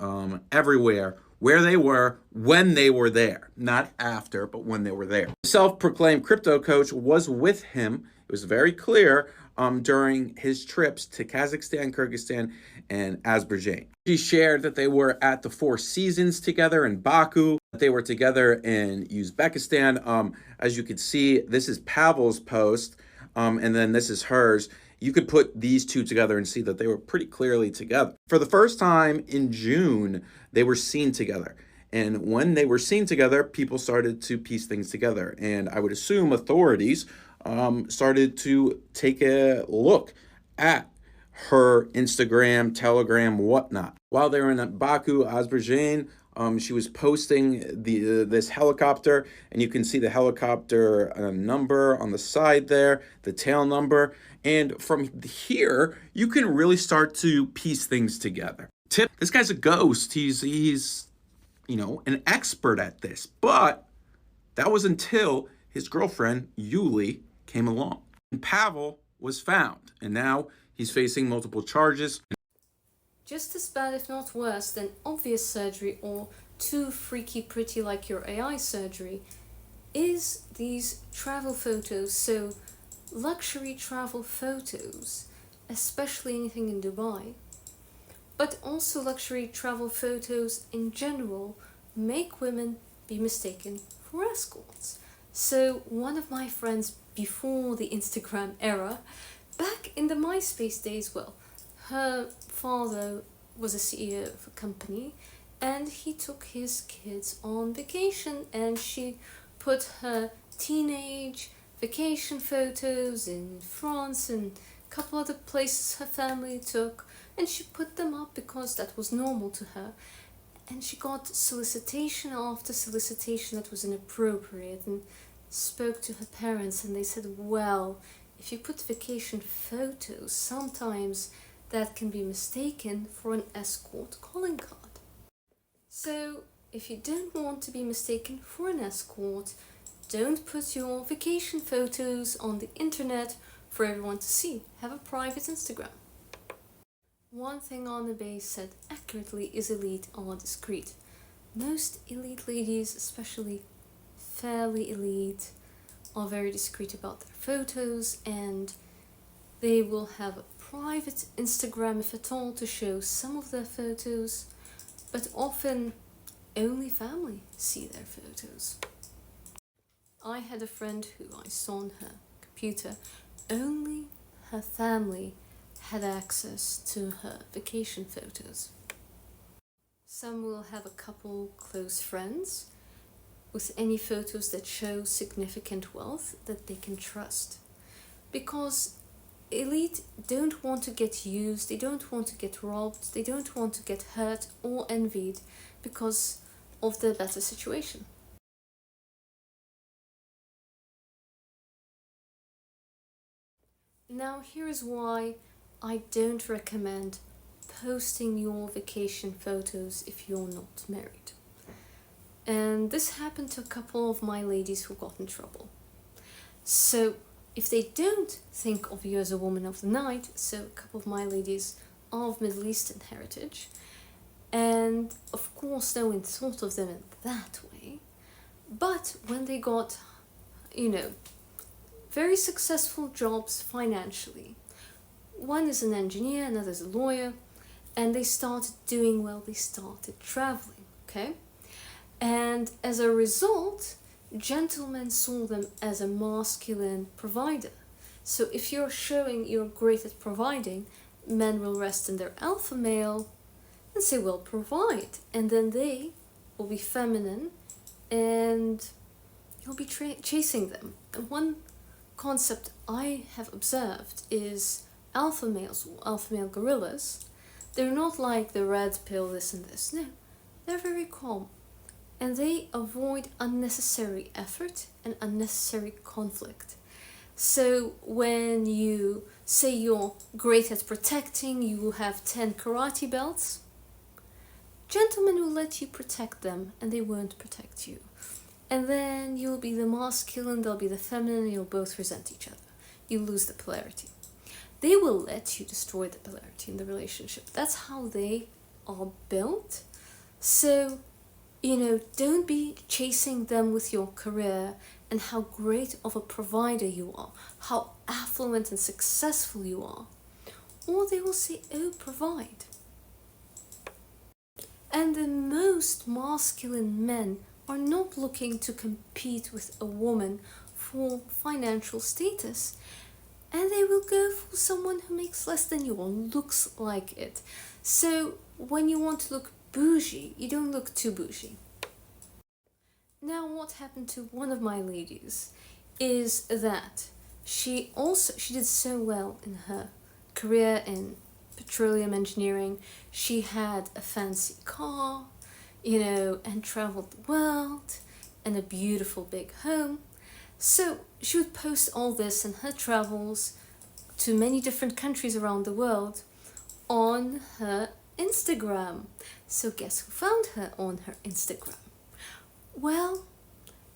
everywhere where they were when they were there. Not after, but when they were there. The self-proclaimed crypto coach was with him. It was very clear during his trips to Kazakhstan, Kyrgyzstan, and Azerbaijan. She shared that they were at the Four Seasons together in Baku, that they were together in Uzbekistan. As you can see, this is Pavel's post, and then this is hers. You could put these two together and see that they were pretty clearly together. For the first time in June, they were seen together. And when they were seen together, people started to piece things together. And I would assume authorities started to take a look at her Instagram, Telegram, whatnot. While they were in Baku, Azerbaijan, she was posting this helicopter, and you can see the helicopter number on the side there, the tail number. And from here, you can really start to piece things together. Tip, this guy's a ghost. He's an expert at this. But that was until his girlfriend, Julie, came along. And Pavel was found, and now he's facing multiple charges. Just as bad, if not worse, than obvious surgery or too freaky pretty like your AI surgery is these travel photos. So luxury travel photos, especially anything in Dubai, but also luxury travel photos in general make women be mistaken for escorts. So one of my friends before the Instagram era, back in the MySpace days, well, her father was a CEO of a company and he took his kids on vacation, and she put her teenage vacation photos in France and a couple other places her family took, and she put them up because that was normal to her. And she got solicitation after solicitation that was inappropriate, and spoke to her parents, and they said, well, if you put vacation photos, sometimes that can be mistaken for an escort calling card. So, if you don't want to be mistaken for an escort, don't put your vacation photos on the internet for everyone to see. Have a private Instagram. One thing Anna Bay said accurately is elite are discreet. Most elite ladies, especially fairly elite, are very discreet about their photos, and they will have a private Instagram, if at all, to show some of their photos, but often only family see their photos. I had a friend who I saw on her computer, only her family had access to her vacation photos. Some will have a couple close friends with any photos that show significant wealth that they can trust. Because elite don't want to get used, they don't want to get robbed, they don't want to get hurt or envied because of their better situation. Now here is why I don't recommend posting your vacation photos if you're not married. And this happened to a couple of my ladies who got in trouble. So if they don't think of you as a woman of the night, so a couple of my ladies are of Middle Eastern heritage, and of course no one thought of them in that way, but when they got, very successful jobs financially, one is an engineer, another is a lawyer, and they started doing well, they started traveling, okay? And as a result, gentlemen saw them as a masculine provider. So if you're showing you're great at providing, men will rest in their alpha male and say, well, provide. And then they will be feminine and you'll be chasing them. And one concept I have observed is alpha males, alpha male gorillas. They're not like the red pill, this and this. No, they're very calm. And they avoid unnecessary effort and unnecessary conflict. So when you say you're great at protecting, you have 10 karate belts, gentlemen will let you protect them and they won't protect you. And then you'll be the masculine, they'll be the feminine, and you'll both resent each other. You lose the polarity. They will let you destroy the polarity in the relationship. That's how they are built. So don't be chasing them with your career and how great of a provider you are, how affluent and successful you are. Or they will say, oh, provide. And the most masculine men are not looking to compete with a woman for financial status. And they will go for someone who makes less than you or looks like it. So when you want to look bougie, you don't look too bougie. Now what happened to one of my ladies is that she did so well in her career in petroleum engineering. She had a fancy car, and traveled the world and a beautiful big home. So she would post all this and her travels to many different countries around the world on her Instagram. So guess who found her on her Instagram? Well,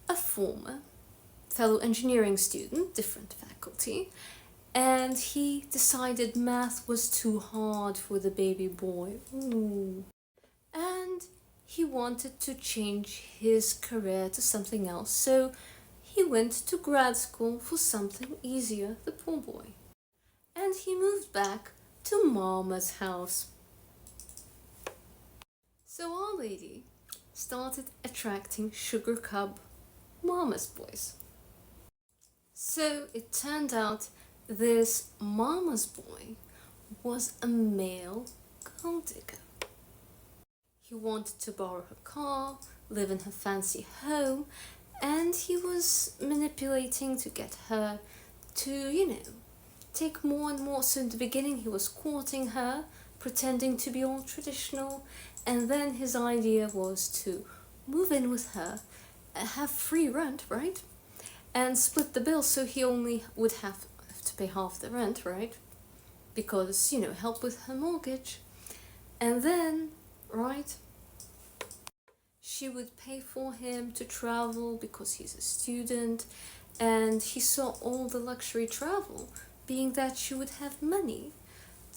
a former fellow engineering student, different faculty, and he decided math was too hard for the baby boy. Ooh. And he wanted to change his career to something else, so he went to grad school for something easier, the poor boy. And he moved back to Mama's house. So our lady started attracting sugar cub Mama's boys. So it turned out this Mama's boy was a male gold digger. He wanted to borrow her car, live in her fancy home, and he was manipulating to get her to, take more and more. So in the beginning he was courting her, pretending to be all traditional, and then his idea was to move in with her, have free rent, right? And split the bill, so he only would have to pay half the rent, right? Because, help with her mortgage. And then, right, She would pay for him to travel because he's a student, and he saw all the luxury travel, being that she would have money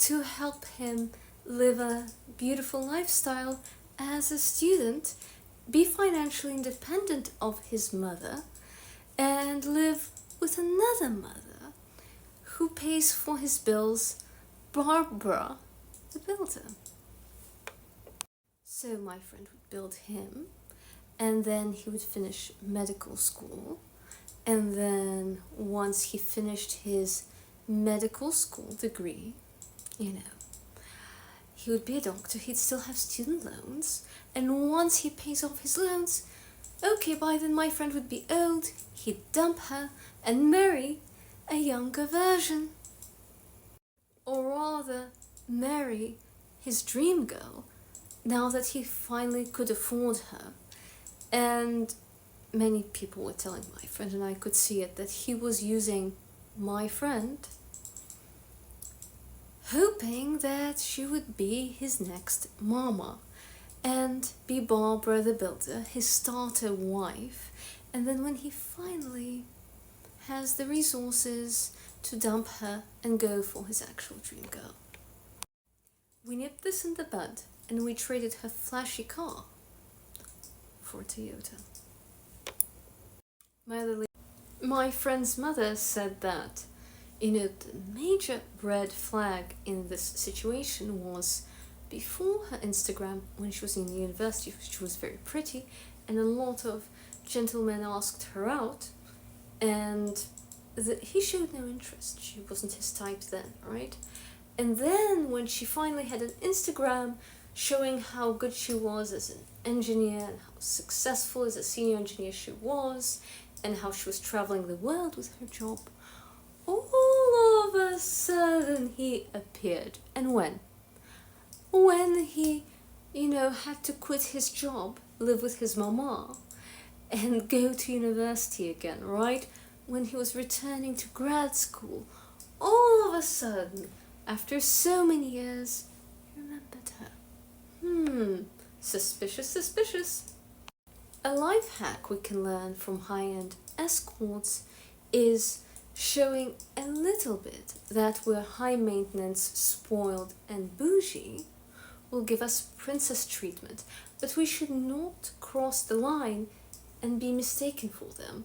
to help him live a beautiful lifestyle as a student, be financially independent of his mother, and live with another mother who pays for his bills, Barbara, the builder. So my friend would build him, and then he would finish medical school, and then once he finished his medical school degree, he would be a doctor, he'd still have student loans, and once he pays off his loans, okay, by then my friend would be old, he'd dump her and marry a younger version. Or rather, marry his dream girl, now that he finally could afford her. And many people were telling my friend, and I could see it, that he was using my friend, hoping that she would be his next mama and be Barbara the builder, his starter wife. And then when he finally has the resources to dump her and go for his actual dream girl. We nipped this in the bud, and we traded her flashy car for a Toyota. My friend's mother said that, the major red flag in this situation was, before her Instagram, when she was in university, she was very pretty, and a lot of gentlemen asked her out, and he showed no interest. She wasn't his type then, right? And then when she finally had an Instagram showing how good she was as an engineer and how successful as a senior engineer she was, and how she was traveling the world with her job, all of a sudden he appeared. And when he, had to quit his job, live with his mama, and go to university again, right? When he was returning to grad school, all of a sudden, after so many years, he remembered her. Suspicious. A life hack we can learn from high-end escorts is showing a little bit that we're high maintenance, spoiled and bougie will give us princess treatment, but we should not cross the line and be mistaken for them.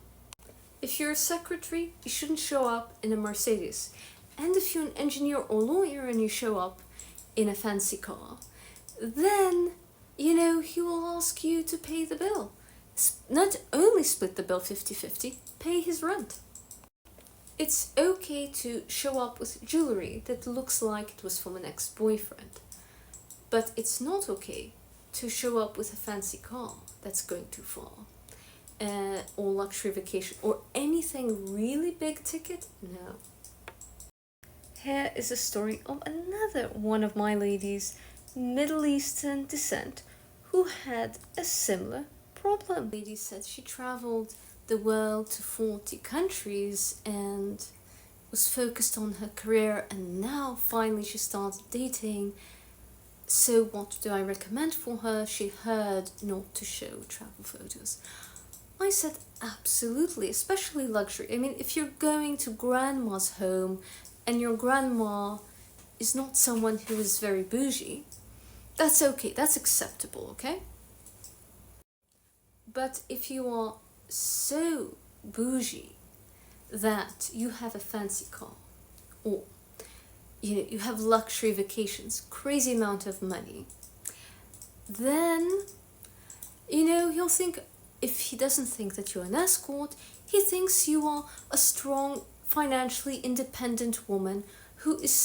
If you're a secretary, you shouldn't show up in a Mercedes, and if you're an engineer or lawyer and you show up in a fancy car, then he will ask you to pay the bill. Not only split the bill 50-50, pay his rent. It's okay to show up with jewelry that looks like it was from an ex-boyfriend, but it's not okay to show up with a fancy car that's going too far, or luxury vacation, or anything really big ticket. No. Here is a story of another one of my ladies, Middle Eastern descent, who had a similar problem. The lady said she traveled the world to 40 countries and was focused on her career, and now finally she started dating. So what do I recommend for her? She heard not to show travel photos. I said absolutely, especially luxury. I mean, if you're going to grandma's home and your grandma is not someone who is very bougie, that's okay, that's acceptable, okay? But if you are so bougie that you have a fancy car, or you have luxury vacations, crazy amount of money, then he'll think, if he doesn't think that you're an escort, he thinks you are a strong, financially independent woman who is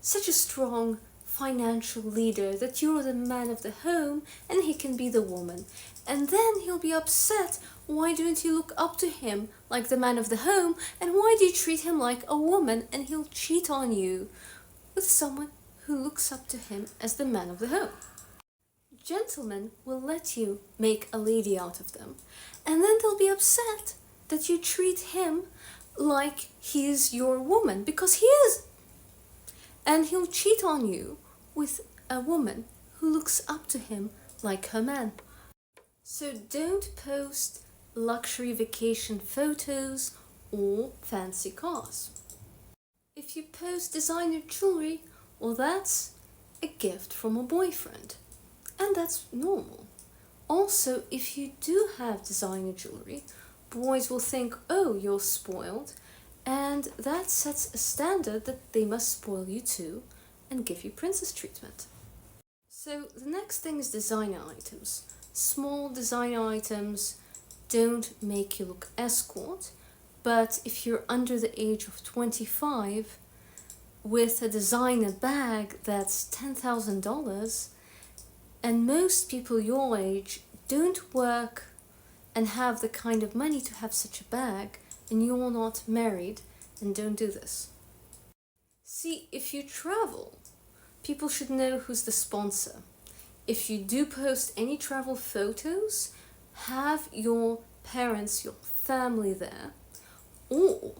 such a strong financial leader that you're the man of the home and he can be the woman. And then he'll be upset. Why don't you look up to him like the man of the home, and why do you treat him like a woman? And he'll cheat on you with someone who looks up to him as the man of the home. Gentlemen will let you make a lady out of them, and then they'll be upset that you treat him like he's your woman, because he is. And he'll cheat on you with a woman who looks up to him like her man. So don't post luxury vacation photos or fancy cars. If you post designer jewelry, well, that's a gift from a boyfriend, and that's normal. Also, if you do have designer jewelry, boys will think, oh, you're spoiled, and that sets a standard that they must spoil you too and give you princess treatment. So the next thing is designer items. Small designer items don't make you look escort, but if you're under the age of 25 with a designer bag that's $10,000, and most people your age don't work and have the kind of money to have such a bag, and you're not married, then don't do this. See, if you travel, people should know who's the sponsor. If you do post any travel photos, have your parents, your family there, or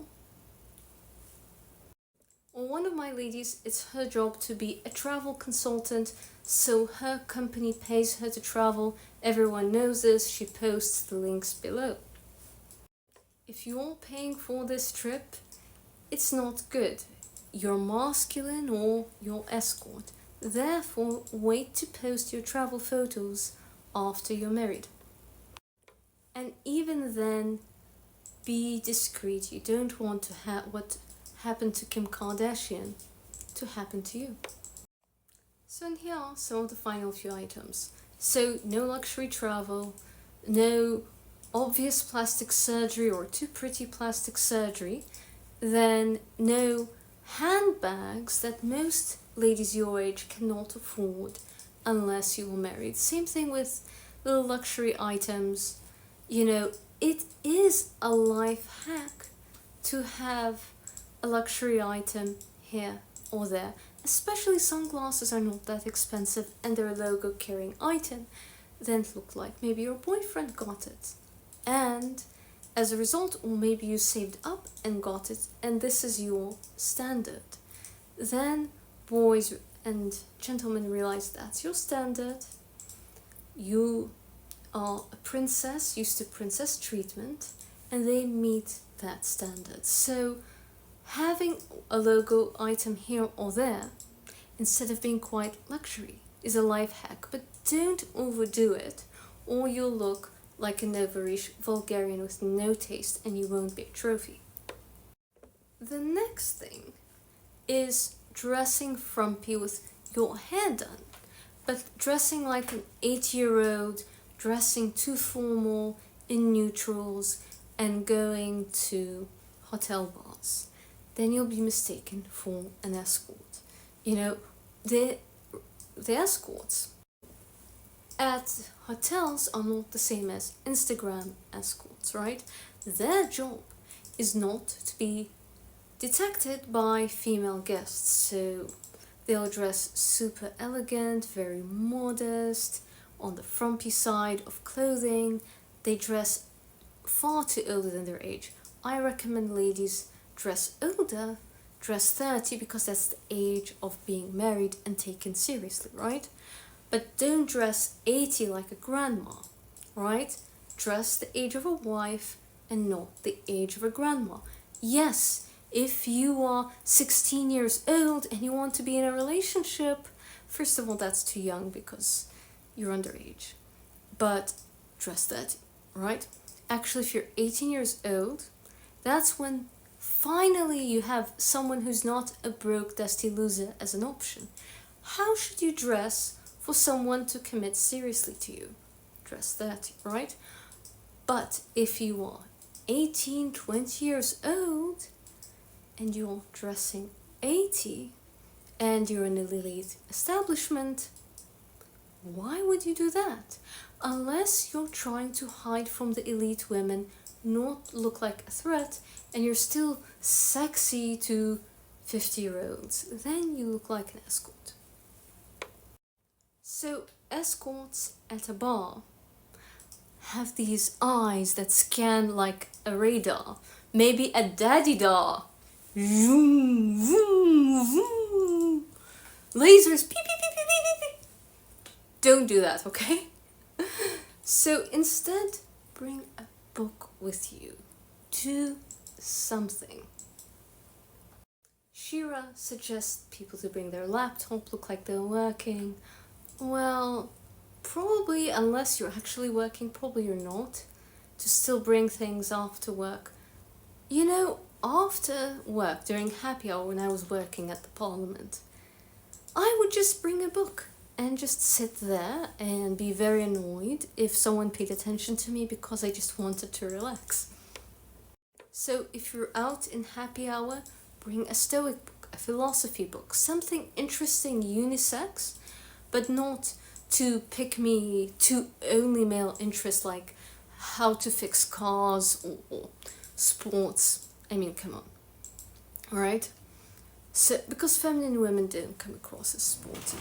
one of my ladies, it's her job to be a travel consultant, so her company pays her to travel. Everyone knows this, she posts the links below. If you're paying for this trip, it's not good. You're masculine or you're escort. Therefore, wait to post your travel photos after you're married. And even then, be discreet. You don't want to have what happened to Kim Kardashian to happen to you. So and here are some of the final few items. So no luxury travel, no obvious plastic surgery or too pretty plastic surgery, then no handbags that most ladies your age cannot afford unless you are married. Same thing with little luxury items. You know, it is a life hack to have a luxury item here or there. Especially sunglasses are not that expensive and they're a logo carrying item. Then look like maybe your boyfriend got it. And as a result, or maybe you saved up and got it and this is your standard. Then boys and gentlemen realize that's your standard. You are a princess, used to princess treatment, and they meet that standard. So having a logo item here or there, instead of being quite luxury, is a life hack. But don't overdo it, or you'll look like a Novarish Bulgarian with no taste and you won't be a trophy. The next thing is dressing frumpy with your hair done, but dressing like an 8-year-old, dressing too formal in neutrals and going to hotel bars. Then you'll be mistaken for an escort. You know, the escorts at hotels are not the same as Instagram escorts, right? Their job is not to be detected by female guests, so they'll dress super elegant, very modest, on the frumpy side of clothing. They dress far too older than their age. I recommend ladies dress older, dress 30, because that's the age of being married and taken seriously, right? But don't dress 80 like a grandma, right? Dress the age of a wife and not the age of a grandma. Yes, if you are 16 years old and you want to be in a relationship, first of all, that's too young because you're underage. But dress 30, right? Actually, if you're 18 years old, that's when finally you have someone who's not a broke, dusty loser as an option. How should you dress for someone to commit seriously to you? Dress 30, right? But if you are 18, 20 years old and you're dressing 80 and you're in an elite establishment, why would you do that? Unless you're trying to hide from the elite women, not look like a threat, and you're still sexy to 50-year-olds, then you look like an escort. So escorts at a bar have these eyes that scan like a radar, maybe a daddy-dar. Vroom, vroom, vroom. Lasers, beep, beep, beep, beep, beep, beep. Don't do that, okay? So instead, bring a book with you. Do something. Shira suggests people to bring their laptop, look like they're working. Well, probably, unless you're actually working, probably you're not. To still bring things after work. You know, after work, during happy hour when I was working at the Parliament, I would just bring a book and just sit there and be very annoyed if someone paid attention to me because I just wanted to relax. So if you're out in happy hour, bring a Stoic book, a philosophy book, something interesting, unisex, but not to pick me to only male interests like how to fix cars or sports. I mean, come on. Alright? So, because feminine women don't come across as sporty.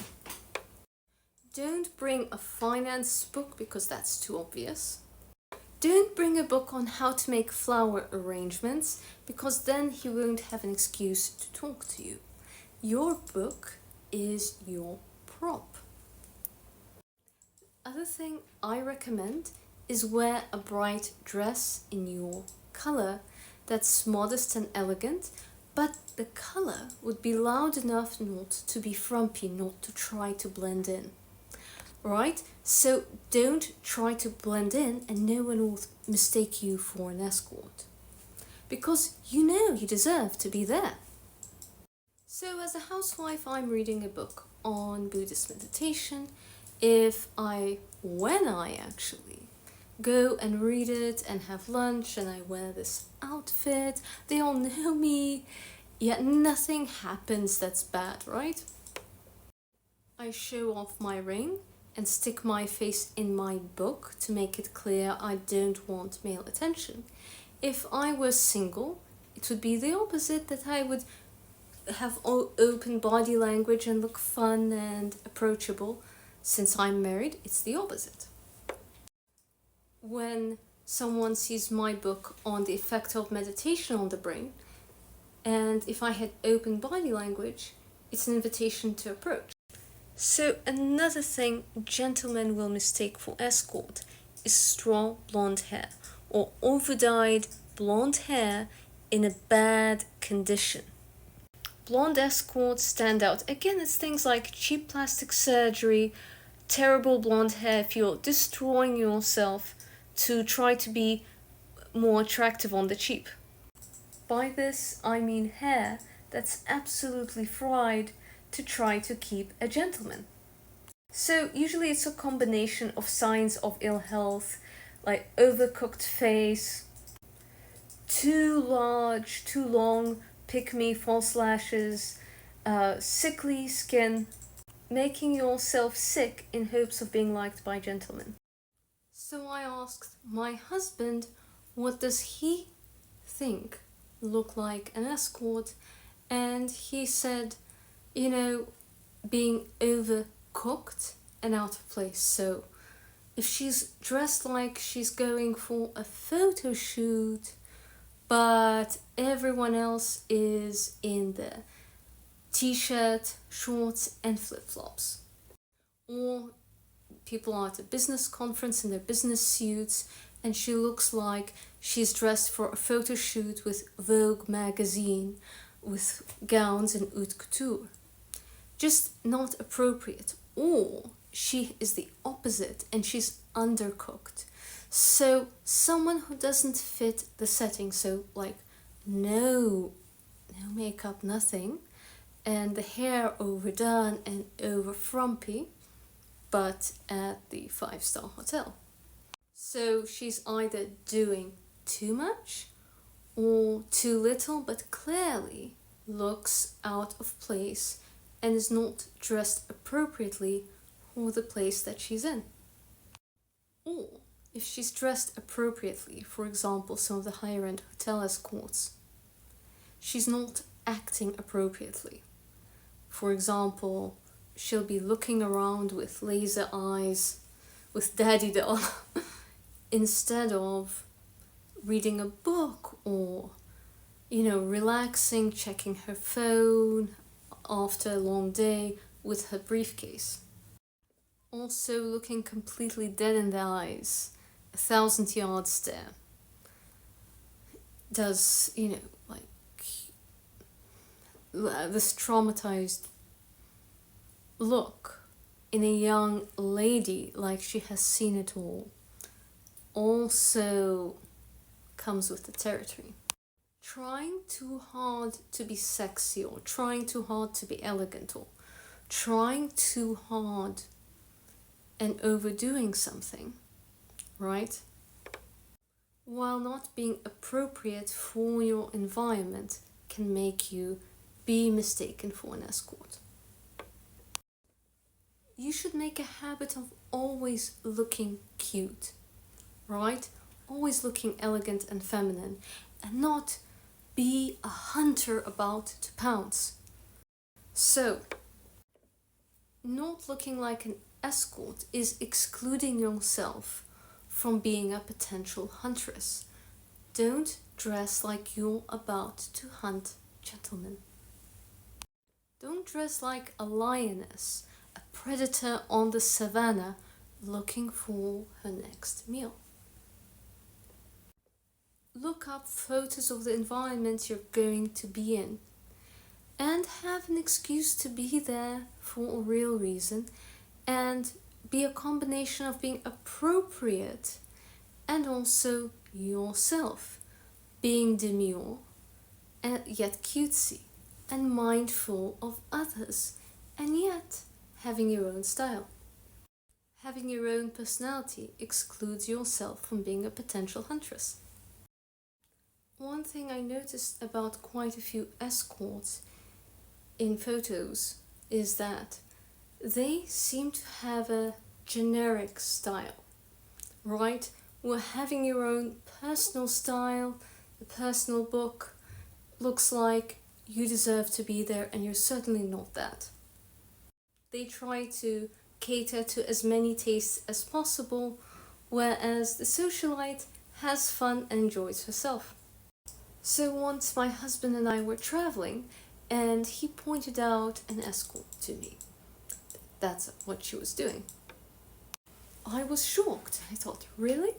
Don't bring a finance book because that's too obvious. Don't bring a book on how to make flower arrangements because then he won't have an excuse to talk to you. Your book is your prop. Other thing I recommend is wear a bright dress in your color that's modest and elegant, but the color would be loud enough not to be frumpy, not to try to blend in. Right? So don't try to blend in and no one will mistake you for an escort. Because you know you deserve to be there. So as a housewife, I'm reading a book on Buddhist meditation. When I actually go and read it and have lunch and I wear this outfit, they all know me, yet nothing happens that's bad, right? I show off my ring and stick my face in my book to make it clear I don't want male attention. If I was single, it would be the opposite, that I would have open body language and look fun and approachable. Since I'm married, it's the opposite. When someone sees my book on the effect of meditation on the brain, and if I had open body language, it's an invitation to approach. So another thing gentlemen will mistake for escort is straw blonde hair or over-dyed blonde hair in a bad condition. Blonde escorts stand out. Again, it's things like cheap plastic surgery, terrible blonde hair if you're destroying yourself to try to be more attractive on the cheap. By this, I mean hair that's absolutely fried to try to keep a gentleman. So usually it's a combination of signs of ill health, like overcooked face, too large, too long, pick-me, false lashes, sickly skin, making yourself sick in hopes of being liked by gentlemen. So I asked my husband, what does he think look like an escort? And he said, being overcooked and out of place. So if she's dressed like she's going for a photo shoot, but everyone else is in the t-shirt, shorts and flip-flops. Or people are at a business conference in their business suits and she looks like she's dressed for a photo shoot with Vogue magazine with gowns and haute couture. Just not appropriate. Or she is the opposite and she's undercooked. So someone who doesn't fit the setting, so like no makeup, nothing, and the hair overdone and over frumpy, but at the 5-star hotel. So she's either doing too much or too little, but clearly looks out of place and is not dressed appropriately for the place that she's in. Or if she's dressed appropriately, for example, some of the higher end hotel escorts, she's not acting appropriately. For example, she'll be looking around with laser eyes, with daddy doll, instead of reading a book or, relaxing, checking her phone after a long day with her briefcase. Also looking completely dead in the eyes, 1,000-yard stare. Does, like, this traumatized look in a young lady like she has seen it all also comes with the territory. Trying too hard to be sexy, or trying too hard to be elegant, or trying too hard and overdoing something, right? While not being appropriate for your environment can make you be mistaken for an escort. You should make a habit of always looking cute, right? Always looking elegant and feminine, and not be a hunter about to pounce. So, not looking like an escort is excluding yourself from being a potential huntress. Don't dress like you're about to hunt gentlemen. Don't dress like a lioness, a predator on the savannah looking for her next meal. Look up photos of the environment you're going to be in and have an excuse to be there for a real reason, and be a combination of being appropriate and also yourself, being demure and yet cutesy and mindful of others, and yet having your own style. Having your own personality excludes yourself from being a potential huntress. One thing I noticed about quite a few escorts in photos is that they seem to have a generic style, right? We're having your own personal style, the personal book looks like you deserve to be there, and you're certainly not that. They try to cater to as many tastes as possible, whereas the socialite has fun and enjoys herself. So once my husband and I were traveling, and he pointed out an escort to me. That's what she was doing. I was shocked. I thought, really?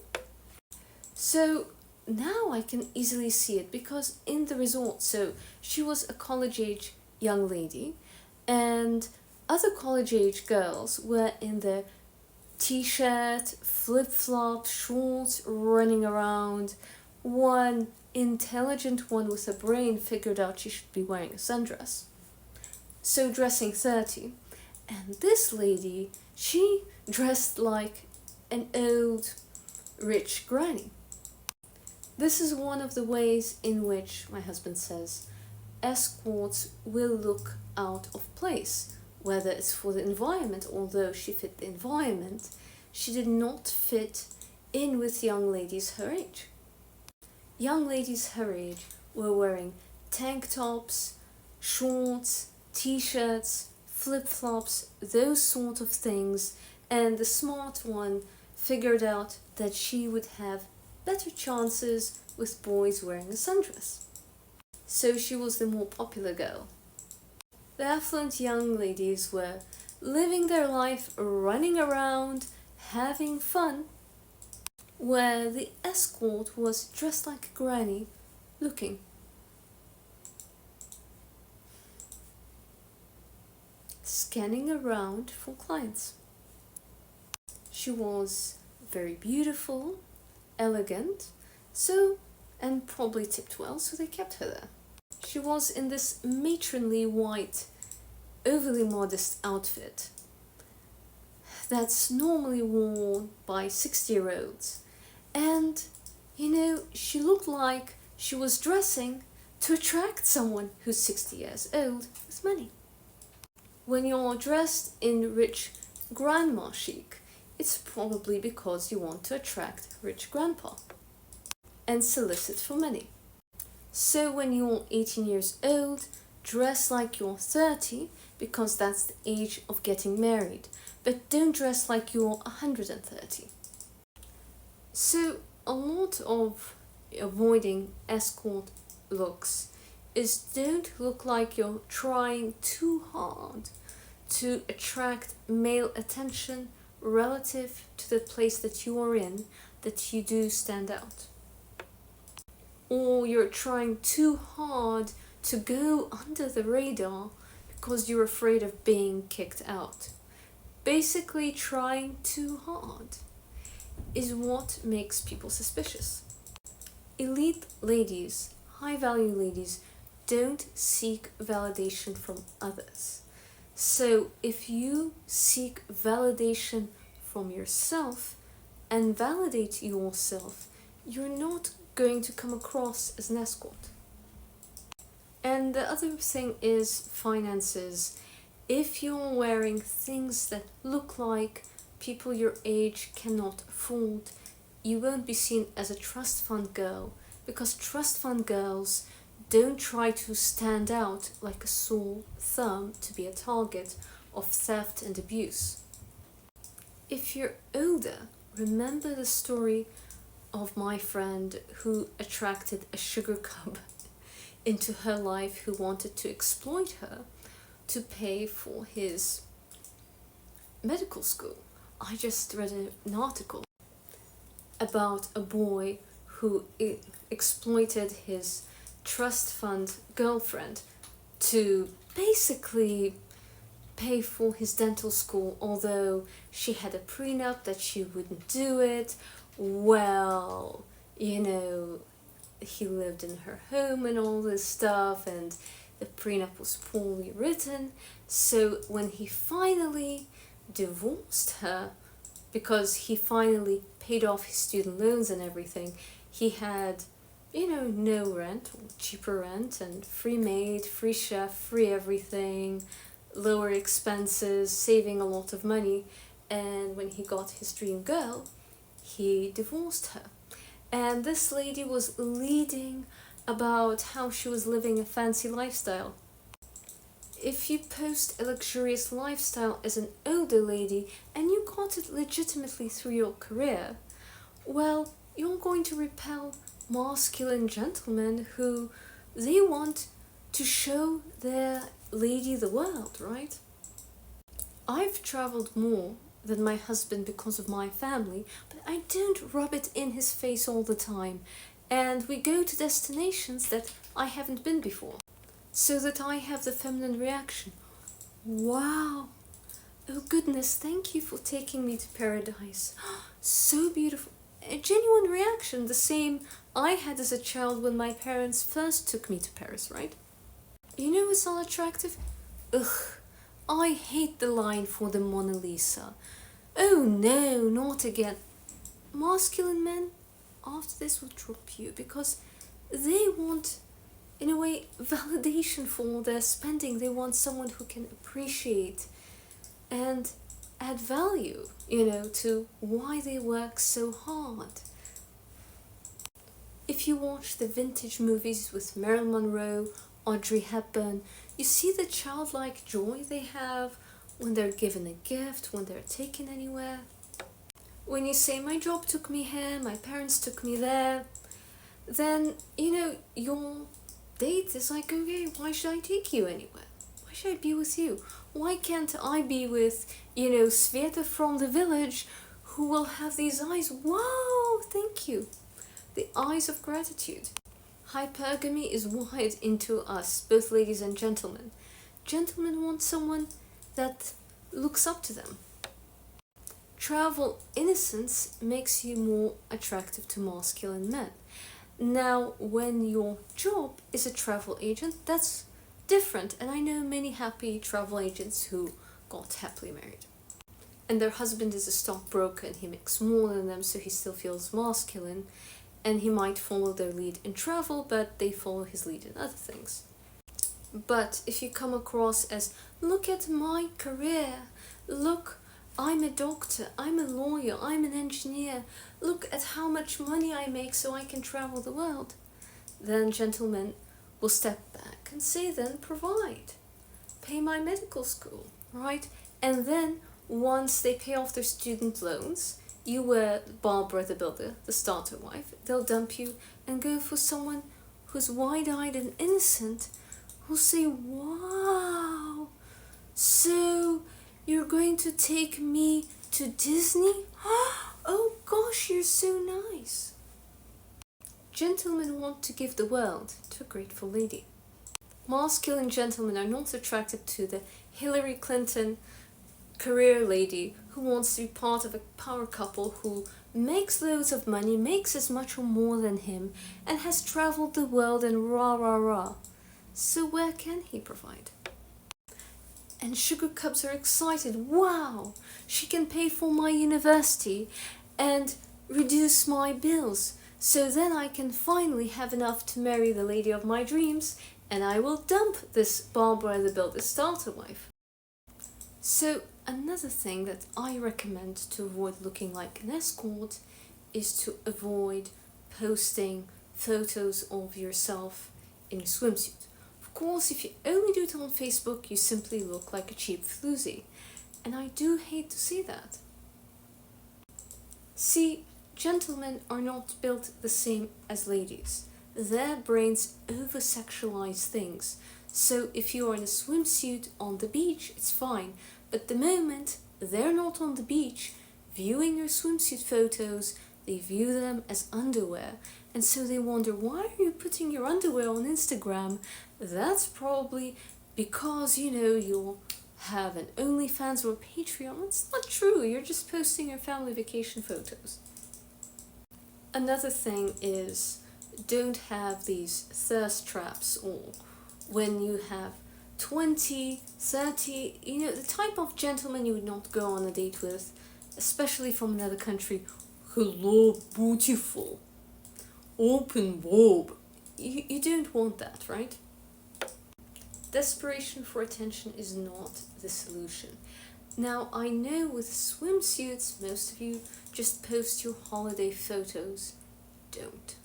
So now I can easily see it, because in the resort, so she was a college-age young lady, and other college-age girls were in their t-shirt, flip-flop, shorts, running around. One intelligent one with a brain figured out she should be wearing a sundress. So dressing 30. And this lady, she dressed like an old rich granny. This is one of the ways in which, my husband says, escorts will look out of place, whether it's for the environment. Although she fit the environment, she did not fit in with young ladies her age. Young ladies her age were wearing tank tops, shorts, t-shirts, flip-flops, those sort of things, and the smart one figured out that she would have better chances with boys wearing a sundress. So she was the more popular girl. The affluent young ladies were living their life, running around, having fun, where the escort was dressed like a granny, looking. Scanning around for clients. She was very beautiful, elegant, and probably tipped well, so they kept her there. She was in this matronly white, overly modest outfit that's normally worn by 60-year-olds. And, she looked like she was dressing to attract someone who's 60 years old with money. When you're dressed in rich grandma chic, it's probably because you want to attract rich grandpa and solicit for money. So when you're 18 years old, dress like you're 30, because that's the age of getting married, but don't dress like you're 130. So a lot of avoiding escort looks is don't look like you're trying too hard to attract male attention relative to the place that you are in that you do stand out. Or you're trying too hard to go under the radar because you're afraid of being kicked out. Basically, trying too hard is what makes people suspicious. Elite ladies, high value ladies, don't seek validation from others. So if you seek validation from yourself and validate yourself, you're not going to come across as an escort. And the other thing is finances. If you're wearing things that look like people your age cannot afford, you won't be seen as a trust fund girl, because trust fund girls don't try to stand out like a sore thumb to be a target of theft and abuse. If you're older, remember the story of my friend who attracted a sugar cub into her life who wanted to exploit her to pay for his medical school. I just read an article about a boy who exploited his trust fund girlfriend to basically pay for his dental school, although she had a prenup that she wouldn't do it. Well, he lived in her home and all this stuff, and the prenup was poorly written. So when he finally divorced her, because he finally paid off his student loans and everything, he had no rent, or cheaper rent, and free maid, free chef, free everything, lower expenses, saving a lot of money. And when he got his dream girl, he divorced her. And this lady was leading about how she was living a fancy lifestyle. If you post a luxurious lifestyle as an older lady and you got it legitimately through your career, well, you're going to repel masculine gentlemen who they want to show their lady the world, right? I've traveled more than my husband because of my family, but I don't rub it in his face all the time, and we go to destinations that I haven't been before, so that I have the feminine reaction. Wow, oh goodness, thank you for taking me to paradise. So beautiful. A genuine reaction, the same I had as a child when my parents first took me to Paris, right? It's not attractive? Ugh, I hate the line for the Mona Lisa. Oh no, not again. Masculine men, after this, will drop you because they want, in a way, validation for all their spending. They want someone who can appreciate and add value, to why they work so hard. If you watch the vintage movies with Marilyn Monroe, Audrey Hepburn, you see the childlike joy they have when they're given a gift, when they're taken anywhere. When you say, my job took me here, my parents took me there, then, your date is like, okay, why should I take you anywhere? Why should I be with you? Why can't I be with, Sveta from the village, who will have these eyes? Wow, thank you. The eyes of gratitude. Hypergamy is wired into us, both ladies and gentlemen. Gentlemen want someone that looks up to them. Travel innocence makes you more attractive to masculine men. Now, when your job is a travel agent, that's different, and I know many happy travel agents who got happily married. And their husband is a stockbroker and he makes more than them, so he still feels masculine, and he might follow their lead in travel, but they follow his lead in other things. But if you come across as, look at my career, look, I'm a doctor, I'm a lawyer, I'm an engineer, look at how much money I make so I can travel the world, then gentlemen will step back and say, then provide. Pay my medical school, right? And then once they pay off their student loans, you were Barbara the builder, the starter wife, they'll dump you and go for someone who's wide-eyed and innocent, who'll say, wow, so you're going to take me to Disney? Oh gosh, you're so nice. Gentlemen want to give the world to a grateful lady. Masculine gentlemen are not attracted to the Hillary Clinton career lady who wants to be part of a power couple who makes loads of money, makes as much or more than him, and has traveled the world and rah rah rah. So where can he provide? And sugar cubs are excited. Wow, she can pay for my university and reduce my bills. So then I can finally have enough to marry the lady of my dreams, and I will dump this Barbara the Builder starter wife. So another thing that I recommend to avoid looking like an escort is to avoid posting photos of yourself in a swimsuit. Of course, if you only do it on Facebook, you simply look like a cheap floozy. And I do hate to see that. See, gentlemen are not built the same as ladies. Their brains over-sexualize things. So if you are in a swimsuit on the beach, it's fine. But the moment they're not on the beach, viewing your swimsuit photos, they view them as underwear. And so they wonder, why are you putting your underwear on Instagram? That's probably because, you'll have an OnlyFans or a Patreon. It's not true. You're just posting your family vacation photos. Another thing is, don't have these thirst traps, or when you have 20, 30, the type of gentleman you would not go on a date with, especially from another country. Hello, beautiful. Open bulb. You don't want that, right? Desperation for attention is not the solution. Now, I know with swimsuits, most of you just post your holiday photos. Don't.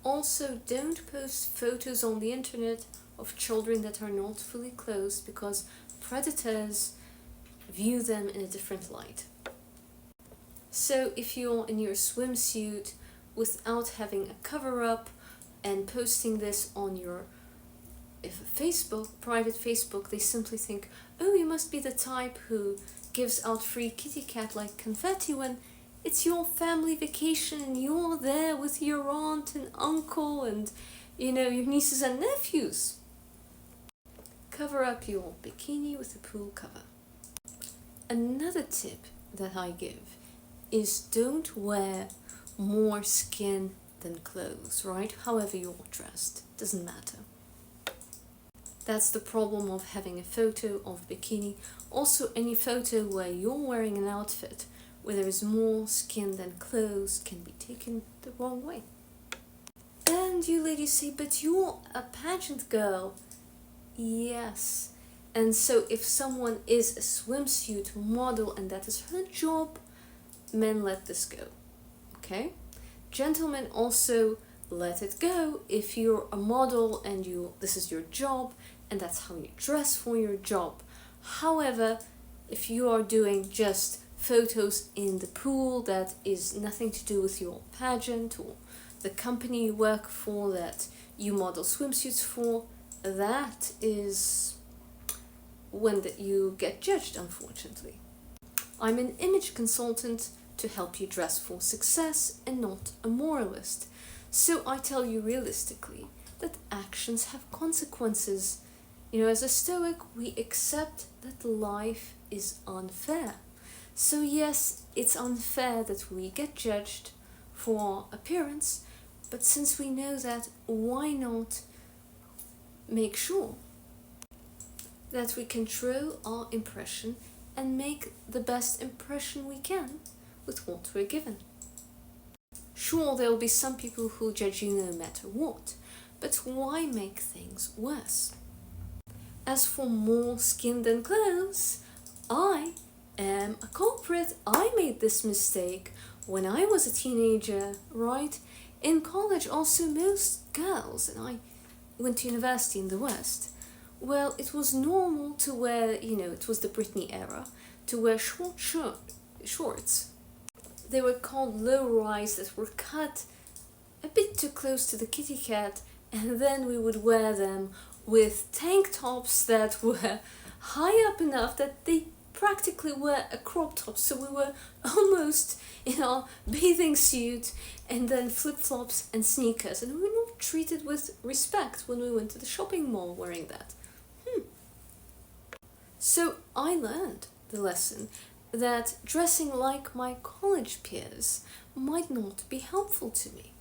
Also, don't post photos on the internet of children that are not fully clothed, because predators view them in a different light. So if you're in your swimsuit without having a cover-up and posting this on your private Facebook, they simply think, oh, you must be the type who gives out free kitty cat like confetti when it's your family vacation and you're there with your aunt and uncle and, your nieces and nephews. Cover up your bikini with a pool cover. Another tip that I give is don't wear more skin than clothes, right? However you're dressed, doesn't matter. That's the problem of having a photo of bikini. Also, any photo where you're wearing an outfit where there is more skin than clothes can be taken the wrong way. And you ladies say, but you're a pageant girl. Yes. And so if someone is a swimsuit model and that is her job, men let this go. Okay? Gentlemen also let it go if you're a model and this is your job and that's how you dress for your job. However, if you are doing just photos in the pool that is nothing to do with your pageant or the company you work for that you model swimsuits for, that is when you get judged, unfortunately. I'm an image consultant to help you dress for success and not a moralist. So I tell you realistically that actions have consequences. As a Stoic, we accept that life is unfair. So yes, it's unfair that we get judged for our appearance, but since we know that, why not make sure that we control our impression and make the best impression we can with what we're given. Sure, there will be some people who'll judge you no matter what, but why make things worse? As for more skin than clothes, I am a culprit. I made this mistake when I was a teenager, right? In college, also most girls, and I went to university in the West, well, it was normal to wear, it was the Britney era, to wear shorts. They were called low-rise, that were cut a bit too close to the kitty cat, and then we would wear them with tank tops that were high up enough that they practically wear a crop top, so we were almost in our bathing suit and then flip-flops and sneakers, and we were not treated with respect when we went to the shopping mall wearing that. So I learned the lesson that dressing like my college peers might not be helpful to me.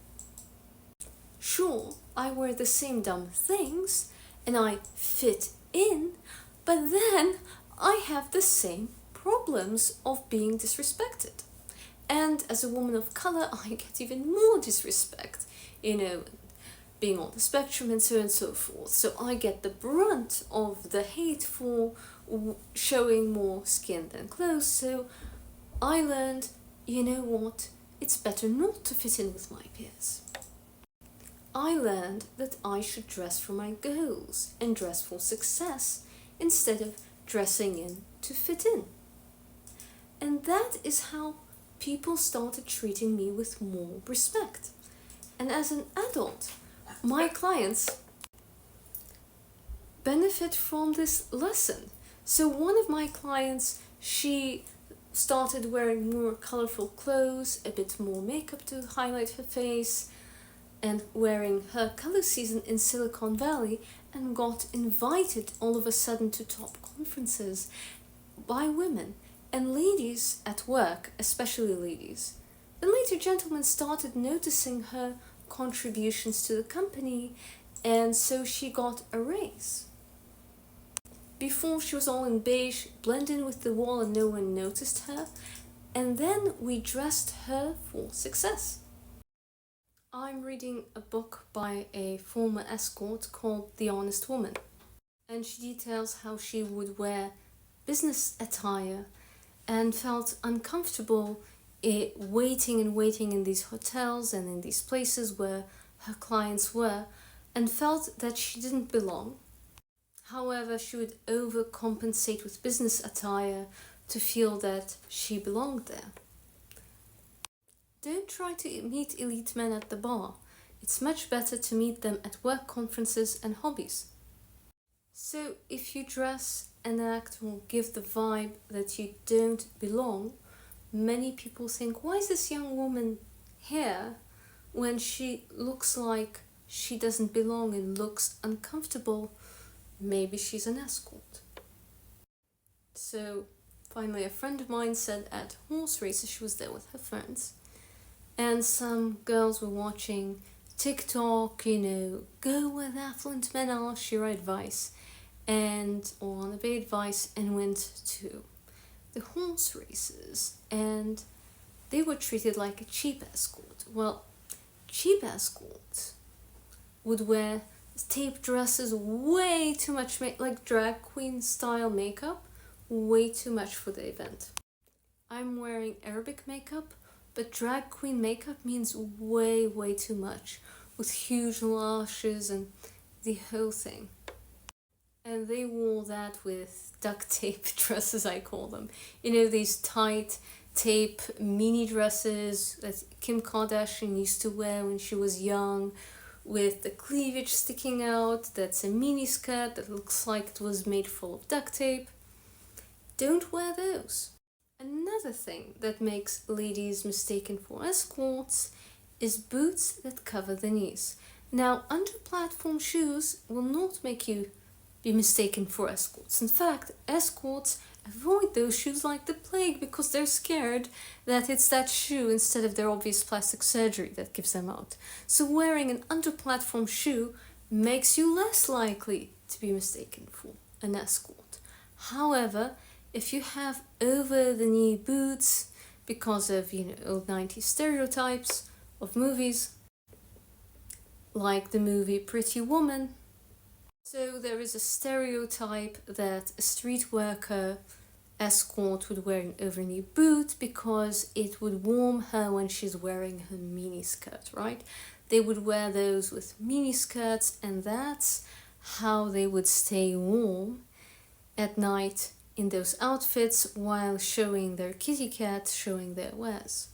Sure, I wear the same dumb things and I fit in, but then I have the same problems of being disrespected. And as a woman of color, I get even more disrespect, being on the spectrum and so on and so forth. So I get the brunt of the hate for showing more skin than clothes. So I learned, you know what, it's better not to fit in with my peers. I learned that I should dress for my goals and dress for success instead of dressing in to fit in. And that is how people started treating me with more respect. And as an adult, my clients benefit from this lesson. So one of my clients, she started wearing more colorful clothes, a bit more makeup to highlight her face, and wearing her color season in Silicon Valley, and got invited all of a sudden to top conferences by women and ladies at work, especially ladies. The later gentlemen started noticing her contributions to the company, and so she got a raise. Before, she was all in beige, blended in with the wall, and no one noticed her. And then we dressed her for success. I'm reading a book by a former escort called The Honest Woman, and she details how she would wear business attire and felt uncomfortable waiting in these hotels and in these places where her clients were, and felt that she didn't belong. However, she would overcompensate with business attire to feel that she belonged there. Don't try to meet elite men at the bar. It's much better to meet them at work conferences and hobbies. So if you dress and act or give the vibe that you don't belong, many people think, why is this young woman here when she looks like she doesn't belong and looks uncomfortable? Maybe she's an escort. So finally, a friend of mine said at horse races, she was there with her friends, and some girls were watching TikTok, go where the affluent men are, share advice, or wannabe advice, and went to the horse races, and they were treated like a cheap escort. Well, cheap escorts would wear tape dresses, way too much like drag queen style makeup, way too much for the event. I'm wearing Arabic makeup, but drag queen makeup means way too much, with huge lashes and the whole thing. And they wore that with duct tape dresses, I call them. These tight tape mini dresses that Kim Kardashian used to wear when she was young, with the cleavage sticking out. That's a mini skirt that looks like it was made full of duct tape. Don't wear those. Another thing that makes ladies mistaken for escorts is boots that cover the knees. Now, under-platform shoes will not make you be mistaken for escorts. In fact, escorts avoid those shoes like the plague because they're scared that it's that shoe instead of their obvious plastic surgery that gives them out. So wearing an under-platform shoe makes you less likely to be mistaken for an escort. However, if you have over-the-knee boots because of, old 90s stereotypes of movies, like the movie Pretty Woman. So there is a stereotype that a street worker escort would wear an over-knee boot because it would warm her when she's wearing her mini skirt, right? They would wear those with mini skirts, and that's how they would stay warm at night in those outfits while showing their kitty cat, showing their wares.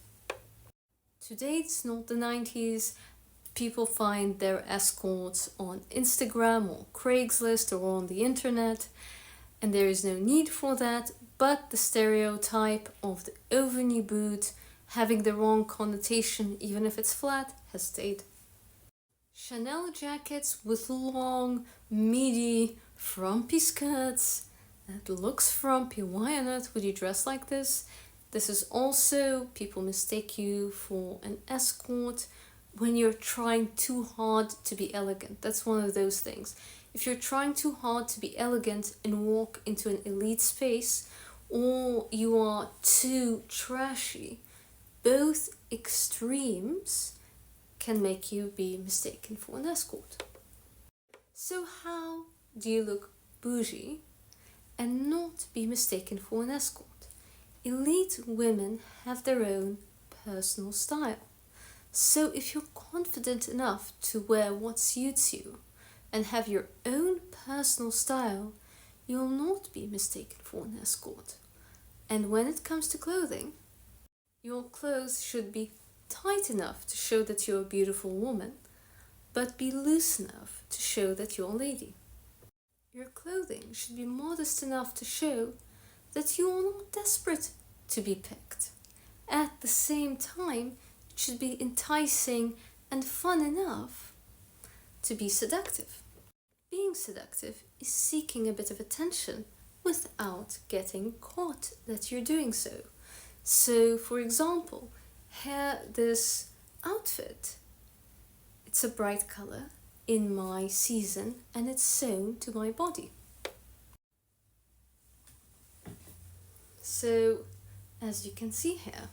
Today it's not the 90s. People find their escorts on Instagram or Craigslist or on the internet, and there is no need for that. but the stereotype of the over-knee boot having the wrong connotation, even if it's flat, has stayed. Chanel jackets with long, meaty, frumpy skirts. That looks frumpy. Why on earth would you dress like this? This is also, people mistake you for an escort when you're trying too hard to be elegant. That's one of those things. If you're trying too hard to be elegant and walk into an elite space, or you are too trashy, both extremes can make you be mistaken for an escort. So how do you look bougie and not be mistaken for an escort? Elite women have their own personal style. So if you're confident enough to wear what suits you and have your own personal style, you'll not be mistaken for an escort. And when it comes to clothing, your clothes should be tight enough to show that you're a beautiful woman, but be loose enough to show that you're a lady. Your clothing should be modest enough to show that you are not desperate to be picked. At the same time, it should be enticing and fun enough to be seductive. Being seductive is seeking a bit of attention without getting caught that you're doing so. So, for example, here this outfit. It's a bright color in my season and it's sewn to my body. So, as you can see here,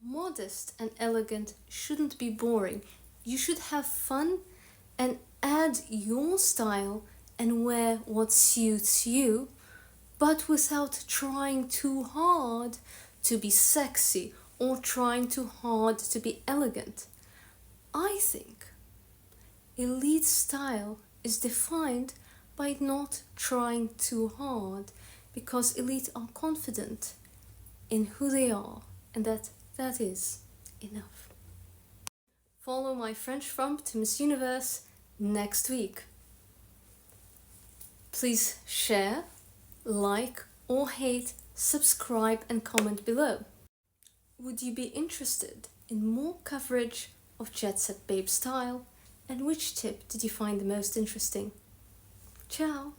modest and elegant shouldn't be boring. You should have fun and add your style and wear what suits you, but without trying too hard to be sexy or trying too hard to be elegant. I think elite style is defined by not trying too hard, because elite are confident in who they are, and that is enough. Follow my French frump to Miss Universe next week. Please share, like or hate, subscribe and comment below. Would you be interested in more coverage of Jetset babe style, and which tip did you find the most interesting? Ciao!